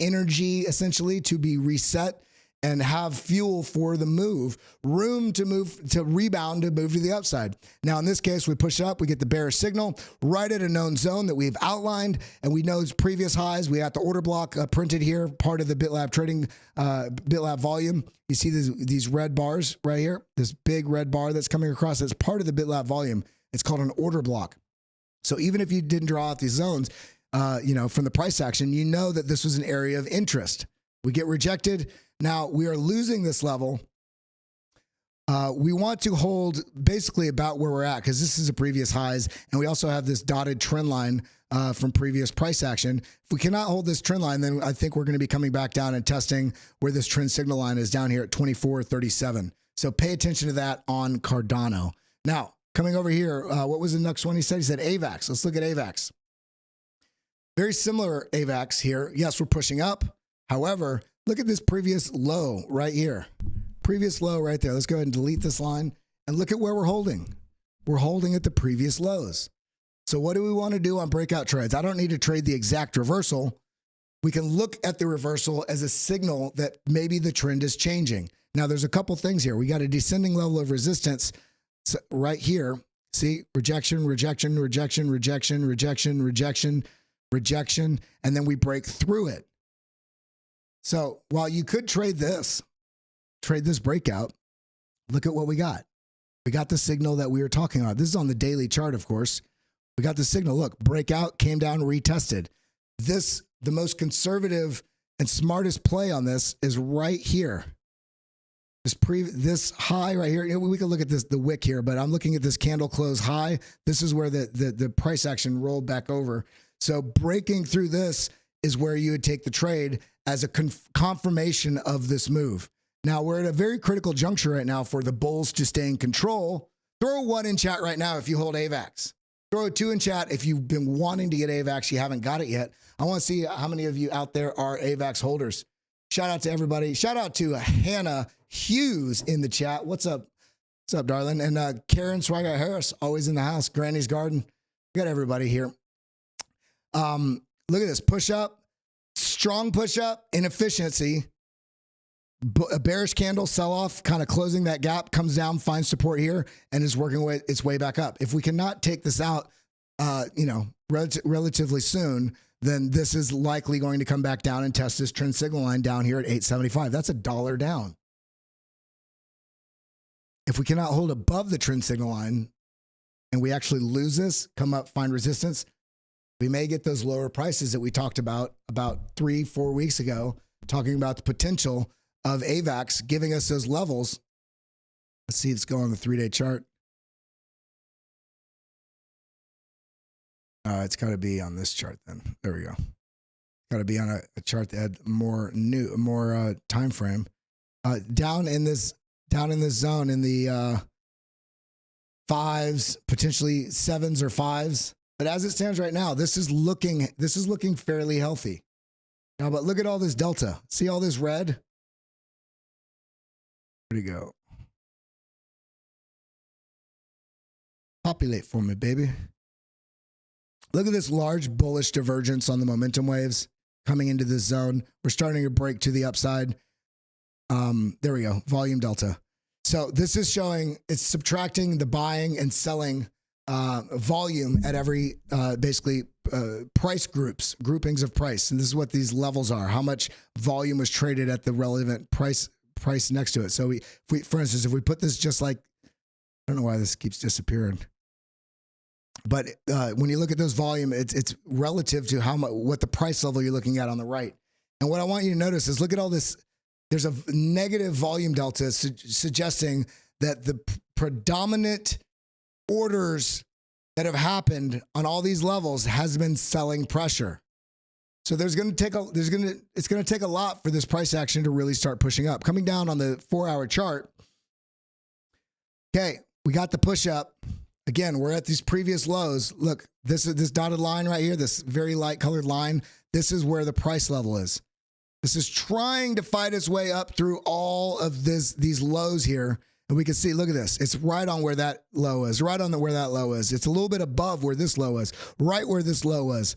energy essentially to be reset and have fuel for the move, room to move, to rebound, to move to the upside. Now, in this case, we push up, we get the bearish signal right at a known zone that we've outlined, and we know its previous highs. We got the order block printed here, part of the BitLab trading, BitLab volume. You see these red bars right here, this big red bar that's coming across. It's part of the BitLab volume. It's called an order block. So even if you didn't draw out these zones, from the price action, you know that this was an area of interest. We get rejected. Now we are losing this level. We want to hold basically about where we're at because this is the previous highs, and we also have this dotted trend line from previous price action. If we cannot hold this trend line, then I think we're going to be coming back down and testing where this trend signal line is down here at 24.37. So pay attention to that on Cardano. Now, coming over here, what was the next one he said? He said AVAX. Let's look at AVAX. Very similar AVAX here. Yes, we're pushing up. However, look at this previous low right here. Previous low right there. Let's go ahead and delete this line and look at where we're holding. We're holding at the previous lows. So what do we want to do on breakout trades? I don't need to trade the exact reversal. We can look at the reversal as a signal that maybe the trend is changing. Now, there's a couple things here. We got a descending level of resistance right here. See, rejection, rejection, rejection, rejection, rejection, rejection, rejection, and then we break through it. So while you could trade this breakout, look at what we got. We got the signal that we were talking about. This is on the daily chart, of course. We got the signal. Look, breakout, came down, retested. The most conservative and smartest play on this is right here. This high right here. We can look at the wick here, but I'm looking at this candle close high. This is where the price action rolled back over. So breaking through this is where you would take the trade as a confirmation of this move. Now, we're at a very critical juncture right now for the bulls to stay in control. Throw a 1 in chat right now if you hold AVAX. Throw a 2 in chat if you've been wanting to get AVAX, you haven't got it yet. I want to see how many of you out there are AVAX holders. Shout out to everybody. Shout out to Hannah Hughes in the chat. What's up? What's up, darling? And Karen Swigert Harris, always in the house. Granny's Garden. We got everybody here. Look at this. Push up. Strong push up, inefficiency, a bearish candle, sell off, kind of closing that gap, comes down, finds support here, and is working its way back up. If we cannot take this out, relatively soon, then this is likely going to come back down and test this trend signal line down here at 875. That's $1 down. If we cannot hold above the trend signal line and we actually lose this, come up, find resistance, we may get those lower prices that we talked about 3-4 weeks ago, talking about the potential of AVAX giving us those levels. Let's see, let's go on the 3-day chart. It's got to be on this chart then. There we go. Got to be on a chart that had more time frame. Down in this zone in the 5s, potentially 7s or 5s. But as it stands right now, this is looking fairly healthy. Now, but look at all this delta. See all this red? Where'd it go? Populate for me, baby. Look at this large bullish divergence on the momentum waves coming into this zone. We're starting to break to the upside. There we go, volume delta. So this is showing, it's subtracting the buying and selling volume at every price groupings of price. And this is what these levels are. How much volume was traded at the relevant price next to it. So for instance, if we put this just like, I don't know why this keeps disappearing. But when you look at those volume, it's relative to what the price level you're looking at on the right. And what I want you to notice is look at all this. There's a negative volume delta suggesting that the predominant orders that have happened on all these levels has been selling pressure. So it's going to take a lot for this price action to really start pushing up. Coming down on the 4-hour chart. Okay, we got the push up. Again, we're at these previous lows. Look, this dotted line right here, this very light colored line, this is where the price level is. This is trying to fight its way up through all of these lows here. And we can see, look at this. It's right on where that low is, right on where that low is. It's a little bit above where this low is, right where this low was.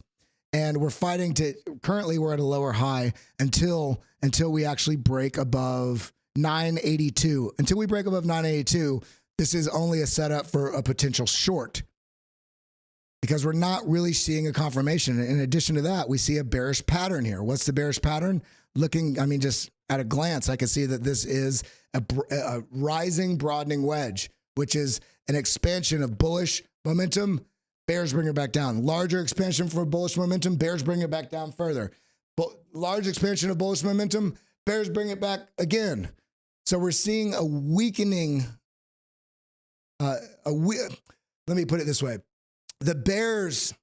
And we're fighting currently we're at a lower high until we actually break above 982. Until we break above 982, this is only a setup for a potential short because we're not really seeing a confirmation. In addition to that, we see a bearish pattern here. What's the bearish pattern? Just at a glance, I can see that this is a rising broadening wedge, which is an expansion of bullish momentum. Bears bring it back down. Larger expansion for bullish momentum. Bears bring it back down further. Large expansion of bullish momentum. Bears bring it back again. So we're seeing a weakening. Let me put it this way. The bears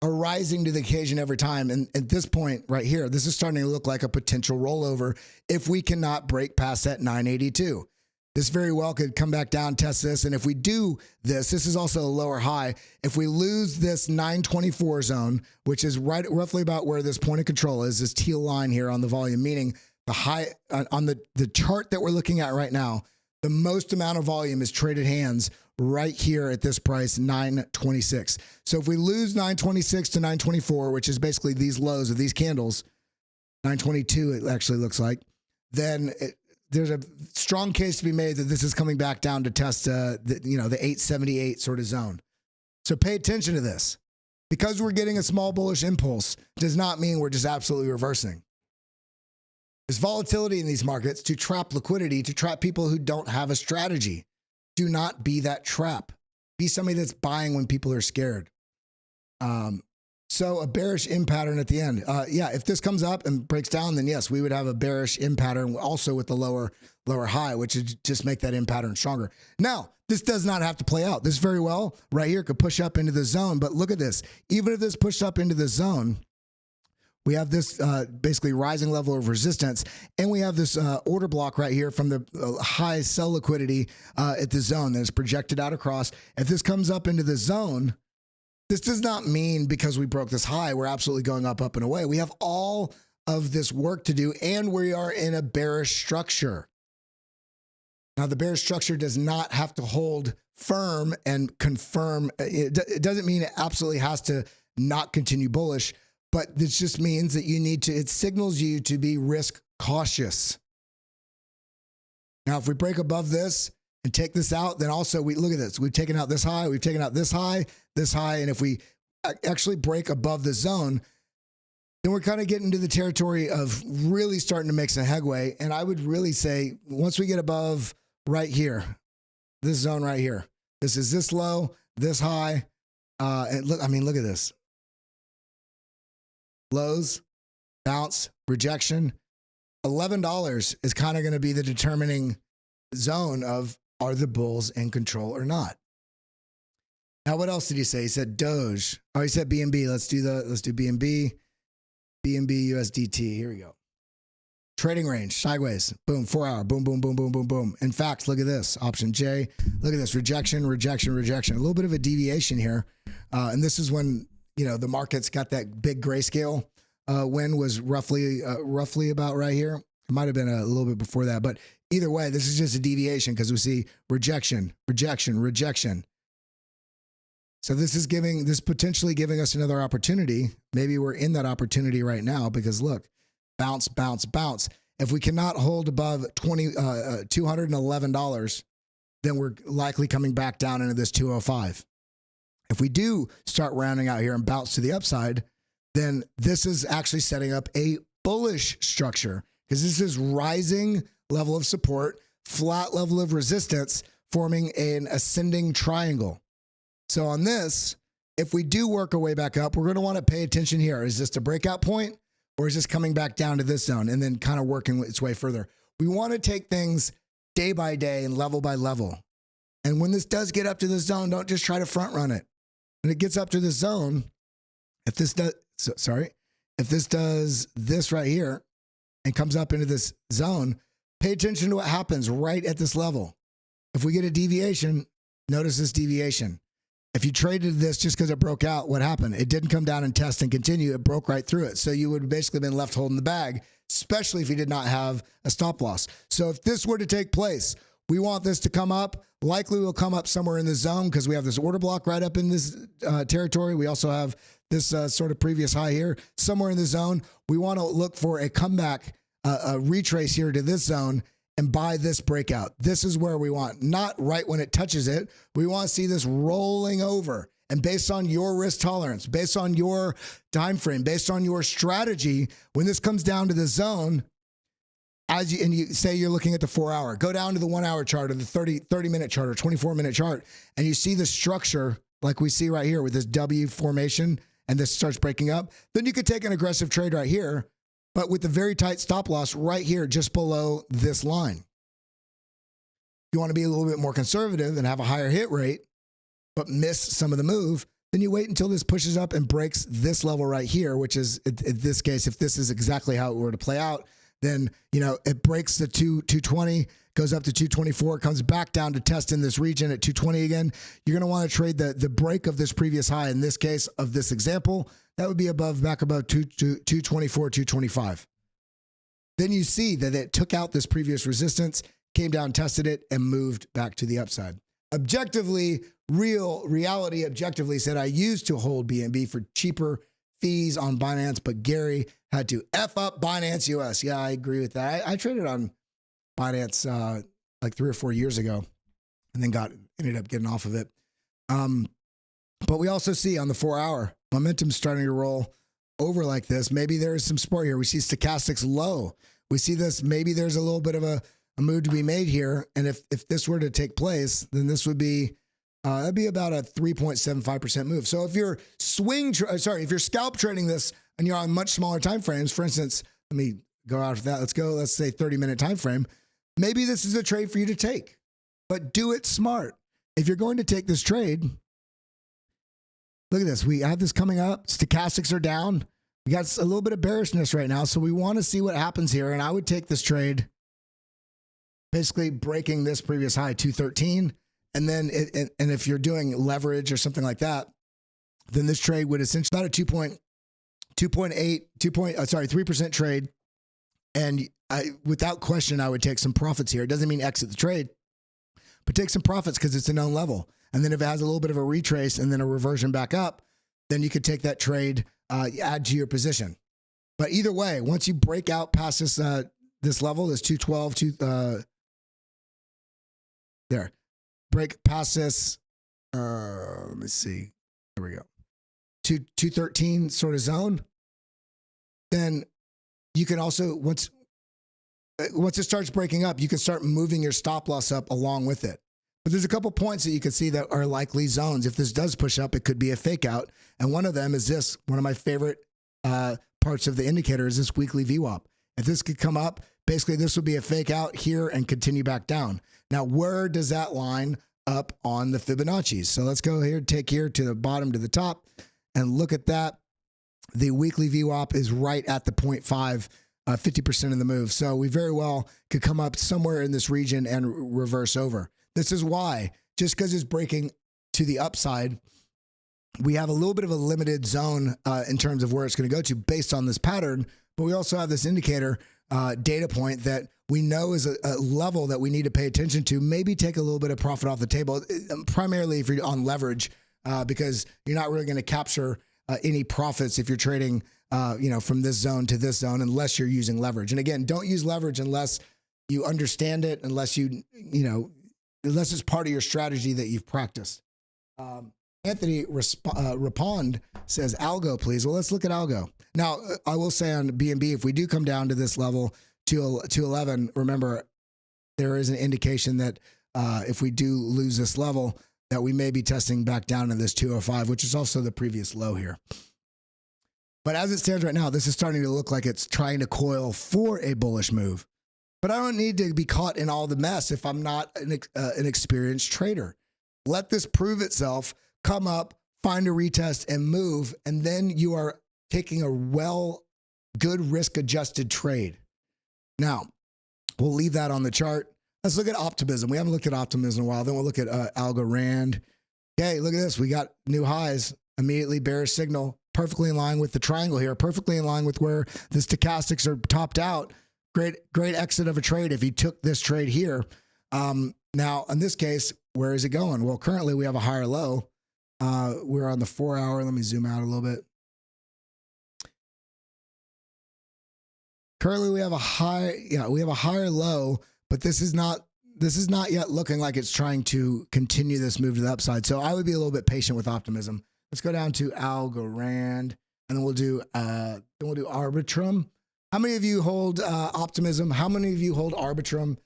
are rising to the occasion every time. And at this point right here, this is starting to look like a potential rollover if we cannot break past that 982. This very well could come back down, test this. And if we do this is also a lower high. If we lose this 924 zone, which is roughly about where this point of control is, this teal line here on the volume, meaning the high on the chart that we're looking at right now, the most amount of volume is traded hands right here at this price, 926. So if we lose 926 to 924, which is basically these lows of these candles, 922 it actually looks like, then there's a strong case to be made that this is coming back down to test the 878 sort of zone. So pay attention to this. Because we're getting a small bullish impulse does not mean we're just absolutely reversing. There's volatility in these markets to trap liquidity, to trap people who don't have a strategy. Do not be that trap. Be somebody that's buying when people are scared. So a bearish M pattern at the end. If this comes up and breaks down, then yes, we would have a bearish M pattern also with the lower high, which would just make that M pattern stronger. Now, this does not have to play out. This very well right here could push up into the zone, but look at this. Even if this pushed up into the zone, we have this basically rising level of resistance, and we have this order block right here from the high sell liquidity at the zone that is projected out across. If this comes up into the zone, this does not mean because we broke this high, we're absolutely going up and away. We have all of this work to do, and we are in a bearish structure. Now, the bearish structure does not have to hold firm and confirm. It doesn't mean it absolutely has to not continue bullish. But this just means that it signals you to be risk cautious. Now, if we break above this and take this out, then also look at this. We've taken out this high, we've taken out this high, and if we actually break above the zone, then we're kind of getting into the territory of really starting to make some headway. And I would really say once we get above right here, this zone right here, this is this low, this high. And look, I mean, look at this. Lows, bounce, rejection. $11 is kind of going to be the determining zone of are the bulls in control or not. Now, what else did he say? He said Doge. Oh, he said BNB. Let's do BNB. BNB USDT. Here we go. Trading range, sideways. Boom, 4 hour. Boom, boom, boom, boom, boom, boom. In fact, look at this. Option J. Look at this. Rejection, rejection, rejection. A little bit of a deviation here. And this is when, you know, the market's got that big grayscale. When was roughly about right here. It might have been a little bit before that. But either way, this is just a deviation because we see rejection, rejection, rejection. So this is potentially giving us another opportunity. Maybe we're in that opportunity right now because look, bounce, bounce, bounce. If we cannot hold above $211, then we're likely coming back down into this 205. If we do start rounding out here and bounce to the upside, then this is actually setting up a bullish structure because this is rising level of support, flat level of resistance, forming an ascending triangle. So on this, if we do work our way back up, we're going to want to pay attention here. Is this a breakout point or is this coming back down to this zone and then kind of working its way further? We want to take things day by day and level by level. And when this does get up to this zone, don't just try to front run it. When it gets up to this zone, if this does this right here and comes up into this zone, pay attention to what happens right at this level. If we get a deviation, notice this deviation. If you traded this just because it broke out, what happened? It didn't come down and test and continue. It broke right through it. So you would have basically been left holding the bag, especially if you did not have a stop loss. So if this were to take place, we want this to come up. Likely will come up somewhere in the zone because we have this order block right up in this territory. We also have this sort of previous high here somewhere in the zone. We want to look for a comeback, a retrace here to this zone and buy this breakout. This is where we want, not right when it touches it. We want to see this rolling over. And based on your risk tolerance, based on your time frame, based on your strategy, when this comes down to the zone, and you say you're looking at the 4 hour, go down to the 1 hour chart or the 30 minute chart or 24-minute chart, and you see the structure like we see right here with this W formation, and this starts breaking up, then you could take an aggressive trade right here, but with the very tight stop loss right here, just below this line. You want to be a little bit more conservative and have a higher hit rate, but miss some of the move, then you wait until this pushes up and breaks this level right here, which is, in this case, if this is exactly how it were to play out, then, you know, it breaks the 220, goes up to 224, comes back down to test in this region at 220 again. You're going to want to trade the break of this previous high. In this case of this example, that would be back above 224, 225. Then you see that it took out this previous resistance, came down, tested it, and moved back to the upside. Objectively, reality objectively said I used to hold BNB for cheaper fees on Binance, but Gary had to F up Binance US. Yeah, I agree with that. I traded on Binance like 3 or 4 years ago and then ended up getting off of it. But we also see on the 4 hour, momentum starting to roll over like this. Maybe there is some support here. We see stochastics low. We see this. Maybe there's a little bit of a move to be made here. And if this were to take place, then this would be that'd be about a 3.75% move. So if you're if you're scalp trading this and you're on much smaller time frames, for instance, let me go out of that. Let's say 30-minute time frame. Maybe this is a trade for you to take, but do it smart. If you're going to take this trade, look at this. We have this coming up. Stochastics are down. We got a little bit of bearishness right now, so we want to see what happens here. And I would take this trade, basically breaking this previous high, 213. And then, and if you're doing leverage or something like that, then this trade would essentially about a 3% trade. And without question, I would take some profits here. It doesn't mean exit the trade, but take some profits because it's a known level. And then if it has a little bit of a retrace and then a reversion back up, then you could take that trade, add to your position. But either way, once you break out past this this level, this 212, there. Break past this, let me see. There we go. 213 sort of zone. then you can also, once it starts breaking up, you can start moving your stop loss up along with it. But there's a couple points that you can see that are likely zones. If this does push up, it could be a fake out. And one of them is this, one of my favorite parts of the indicator is this weekly VWAP. If this could come up, basically this would be a fake out here and continue back down. Now, where does that line up on the Fibonacci's? So let's go here, take here to the bottom to the top and look at that. The weekly VWAP is right at the 0.5, 50% of the move. So we very well could come up somewhere in this region and reverse over. This is why, just because it's breaking to the upside, we have a little bit of a limited zone in terms of where it's going to go to based on this pattern. But we also have this indicator data point that we know is a level that we need to pay attention to, maybe take a little bit of profit off the table, primarily if you're on leverage, because you're not really going to capture any profits if you're trading, from this zone to this zone, unless you're using leverage. And again, don't use leverage unless you understand it, unless unless it's part of your strategy that you've practiced. Anthony Rapond says, algo, please. Well, let's look at algo. Now, I will say on BNB, if we do come down to this level, 211, remember, there is an indication that if we do lose this level, that we may be testing back down to this 205, which is also the previous low here. But as it stands right now, this is starting to look like it's trying to coil for a bullish move. But I don't need to be caught in all the mess if I'm not an experienced trader. Let this prove itself, come up, find a retest and move, and then you are taking a good risk-adjusted trade. Now, we'll leave that on the chart. Let's look at optimism. We haven't looked at optimism in a while. Then we'll look at Algo Rand. Okay, look at this. We got new highs, immediately bearish signal, perfectly in line with the triangle here, perfectly in line with where the stochastics are topped out. Great exit of a trade if you took this trade here. Now, in this case, where is it going? Well, currently we have a higher low. We're on the 4 hour. Let me zoom out a little bit. Currently we have a higher low, but this is not yet looking like it's trying to continue this move to the upside. So I would be a little bit patient with optimism. Let's go down to Algorand, and then we'll do Arbitrum. How many of you hold optimism? How many of you hold Arbitrum?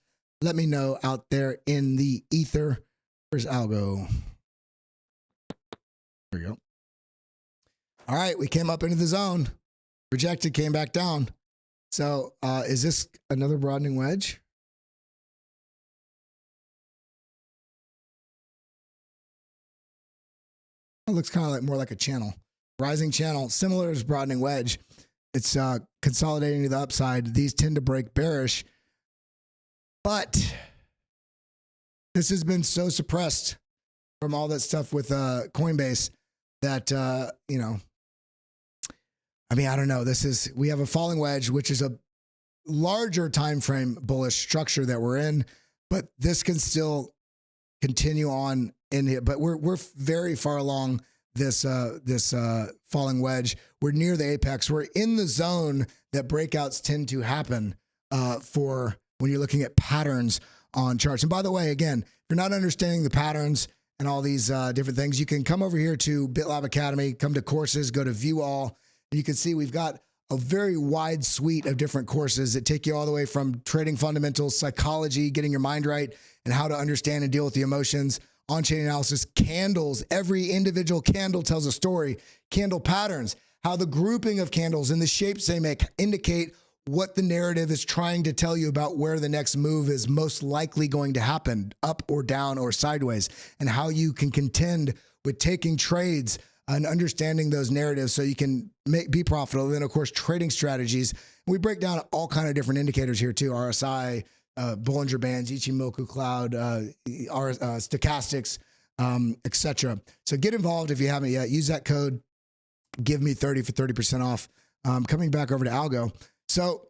Let me know out there in the ether. Where's Algo? There we go. All right, we came up into the zone. Rejected, came back down. So is this another broadening wedge? It looks kind of like more like a channel. Rising channel, similar as broadening wedge. It's consolidating to the upside. These tend to break bearish. But this has been so suppressed from all that stuff with Coinbase that, I don't know. We have a falling wedge, which is a larger time frame bullish structure that we're in, but this can still continue on in here. But we're very far along this falling wedge. We're near the apex. We're in the zone that breakouts tend to happen for when you're looking at patterns on charts. And by the way, again, if you're not understanding the patterns and all these different things, you can come over here to BitLab Academy, come to courses, go to view all, and you can see we've got a very wide suite of different courses that take you all the way from trading fundamentals, psychology, getting your mind right, and how to understand and deal with the emotions, on-chain analysis, candles. Every individual candle tells a story. Candle patterns, how the grouping of candles and the shapes they make indicate what the narrative is trying to tell you about where the next move is most likely going to happen, up or down or sideways, and how you can contend with taking trades and understanding those narratives so you can be profitable. And then, of course, trading strategies. We break down all kind of different indicators here too, RSI, Bollinger Bands, Ichimoku Cloud, stochastics, etc. So get involved if you haven't yet. Use that code, give me 30 for 30% off. Coming back over to Algo. So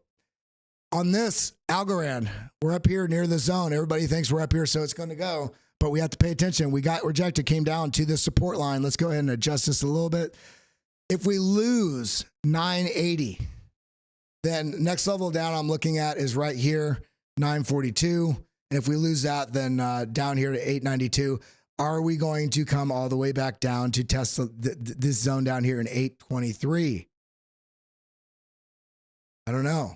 on this Algorand, we're up here near the zone. Everybody thinks we're up here, so it's going to go. But we have to pay attention. We got rejected, came down to the support line. Let's go ahead and adjust this a little bit. If we lose 980, then next level down I'm looking at is right here, 942. And if we lose that, then down here to 892. Are we going to come all the way back down to test this zone down here in 823? I don't know.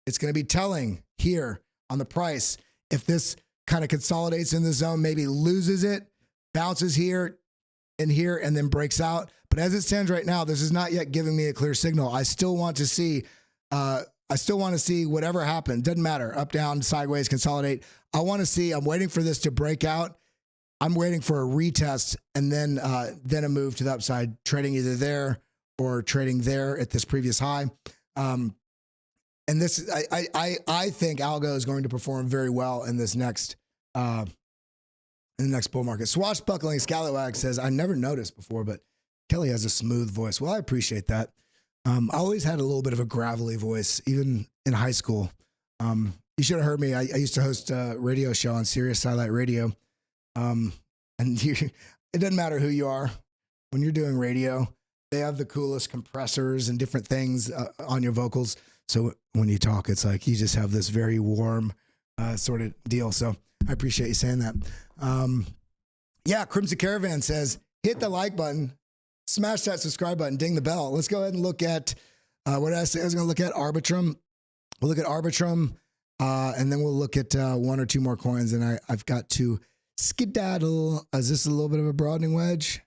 It's going to be telling here on the price if this kind of consolidates in the zone, maybe loses it, bounces here and here, and then breaks out. But as it stands right now, this is not yet giving me a clear signal. I still want to see. I still want to see whatever happens. Doesn't matter. Up, down, sideways, consolidate. I want to see. I'm waiting for this to break out. I'm waiting for a retest and then a move to the upside, trading either there or trading there at this previous high. And this, I think algo is going to perform very well in this next, in the next bull market. Swashbuckling Scallywag says, I never noticed before, but Kelly has a smooth voice. Well, I appreciate that. I always had a little bit of a gravelly voice, even in high school. You should have heard me. I used to host a radio show on Sirius Satellite Radio. And it doesn't matter who you are. When you're doing radio, they have the coolest compressors and different things on your vocals. So when you talk, it's like you just have this very warm sort of deal. So I appreciate you saying that. Yeah, Crimson Caravan says, hit the like button, smash that subscribe button, ding the bell. Let's go ahead and look at, what did I say? I was going to look at Arbitrum. We'll look at Arbitrum, and then we'll look at one or two more coins. And I've got to skedaddle. Is this a little bit of a broadening wedge?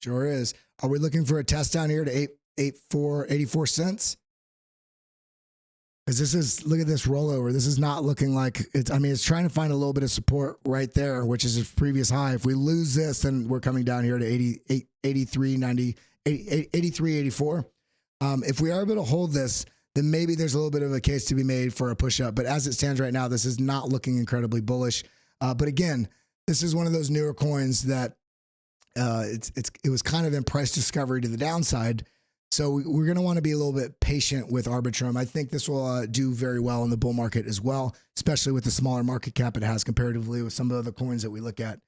Sure is. Are we looking for a test down here to 84 cents? Because this is, look at this rollover. This is not looking like it's, I mean, it's trying to find a little bit of support right there, which is its previous high. If we lose this, then we're coming down here to 83.90, 83.84. If we are able to hold this, then maybe there's a little bit of a case to be made for a push up. But as it stands right now, this is not looking incredibly bullish. But again, this is one of those newer coins that it was kind of in price discovery to the downside. So we're going to want to be a little bit patient with Arbitrum. I think this will do very well in the bull market as well, especially with the smaller market cap it has comparatively with some of the other coins that we look at.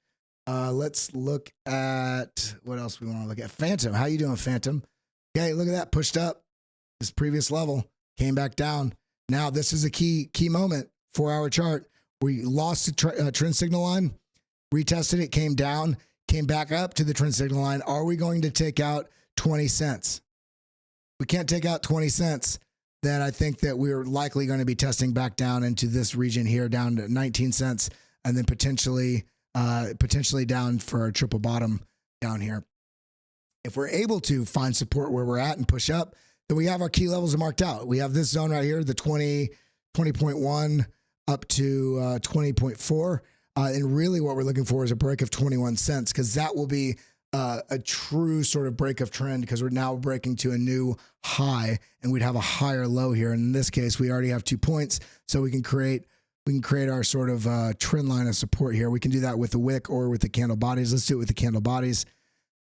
Let's look at what else we want to look at. Phantom. How you doing, Phantom? Okay, look at that. Pushed up this previous level, came back down. Now this is a key moment for our chart. We lost the trend signal line, retested it, came down, came back up to the trend signal line. Are we going to take out 20 cents? We can't take out 20 cents. Then I think that we're likely going to be testing back down into this region here, down to 19 cents, and then potentially down for a triple bottom down here. If we're able to find support where we're at and push up, then we have our key levels marked out. We have this zone right here, the 20.1 up to 20.4. And really what we're looking for is a break of 21 cents, because that will be a true sort of break of trend, because we're now breaking to a new high and we'd have a higher low here. And in this case, we already have 2 points. So we can create our sort of trend line of support here. We can do that with the wick or with the candle bodies. Let's do it with the candle bodies.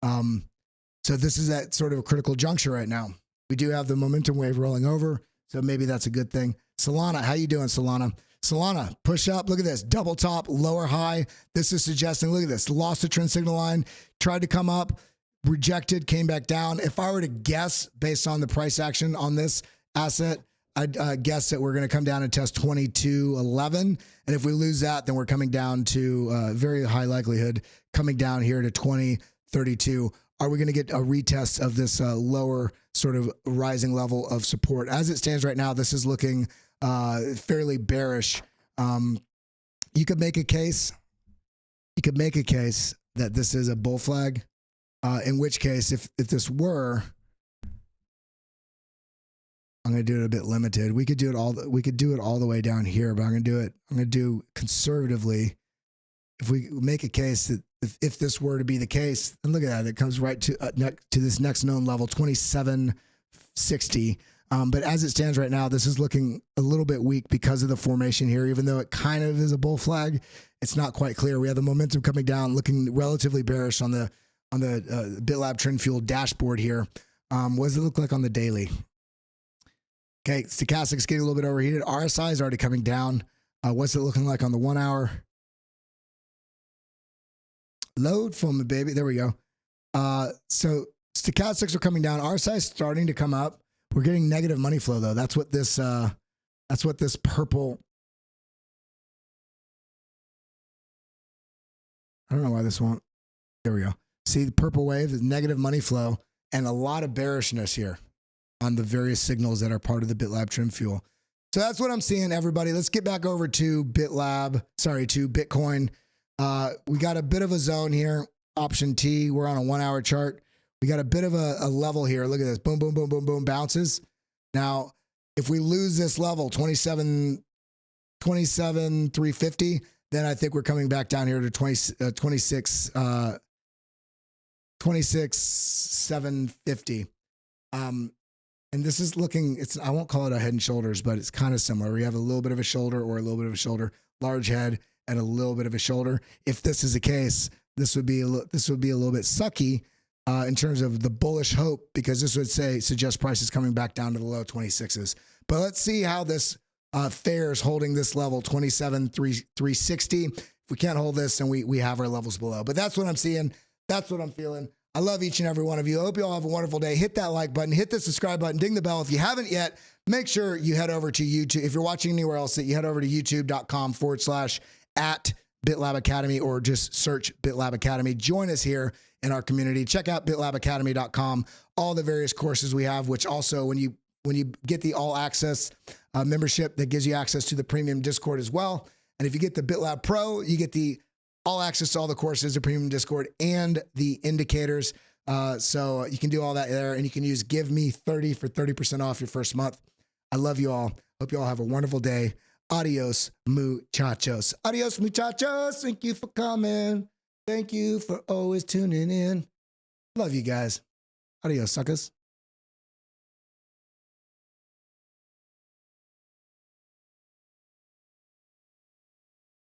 So this is at sort of a critical juncture right now. We do have the momentum wave rolling over, so maybe that's a good thing. Solana, how you doing, Solana? Solana, push up. Look at this. Double top, lower high. This is suggesting, look at this. Lost the trend signal line, tried to come up, rejected, came back down. If I were to guess based on the price action on this asset, I'd guess that we're going to come down and test 22.11. And if we lose that, then we're coming down to very high likelihood coming down here to 20.32. Are we going to get a retest of this lower sort of rising level of support? As it stands right now, this is looking fairly bearish. You could make a case. You could make a case that this is a bull flag. In which case, if this were, I'm going to do it a bit limited. We could do it all. We could do it all the way down here, but I'm going to do it. I'm going to do conservatively. If we make a case that if this were to be the case, and look at that, it comes right to this next known level, 2760. But as it stands right now, this is looking a little bit weak because of the formation here. Even though it kind of is a bull flag, it's not quite clear. We have the momentum coming down, looking relatively bearish on the BitLab Trend Fuel dashboard here. What does it look like on the daily? Okay, stochastics getting a little bit overheated. RSI is already coming down. What's it looking like on the 1 hour? Load from the baby. There we go. So stochastics are coming down. RSI is starting to come up. We're getting negative money flow though. That's what this purple. I don't know why this won't. There we go. See the purple wave is negative money flow and a lot of bearishness here. on the various signals that are part of the BitLab trim fuel. So that's what I'm seeing, everybody. Let's get back over to Bitcoin. We got a bit of a zone here. Option T, we're on a 1 hour chart. We got a bit of a level here. Look at this. Boom, boom, boom, boom, boom, bounces. Now, if we lose this level, 27,350, then I think we're coming back down here to 26,750. And this is looking, I won't call it a head and shoulders, but it's kind of similar. We have a little bit of a shoulder or a little bit of a shoulder, large head and a little bit of a shoulder. If this is the case, this would be a little bit sucky in terms of the bullish hope, because this would suggest prices coming back down to the low 26s. But let's see how this fares holding this level, 27,360. If we can't hold this, then we have our levels below. But that's what I'm seeing. That's what I'm feeling. I love each and every one of you. I hope you all have a wonderful day. Hit that like button, hit the subscribe button, ding the bell. If you haven't yet, make sure you head over to YouTube. If you're watching anywhere else, that you head over to youtube.com/@BitLab Academy, or just search BitLab Academy. Join us here in our community. Check out bitlabacademy.com, all the various courses we have, which also when you get the all access membership, that gives you access to the premium Discord as well. And if you get the BitLab Pro, you get the all access to all the courses, the premium Discord, and the indicators. So you can do all that there, and you can use Give Me 30 for 30% off your first month. I love you all. Hope you all have a wonderful day. Adios, muchachos. Adios, muchachos. Thank you for coming. Thank you for always tuning in. Love you guys. Adios, suckers.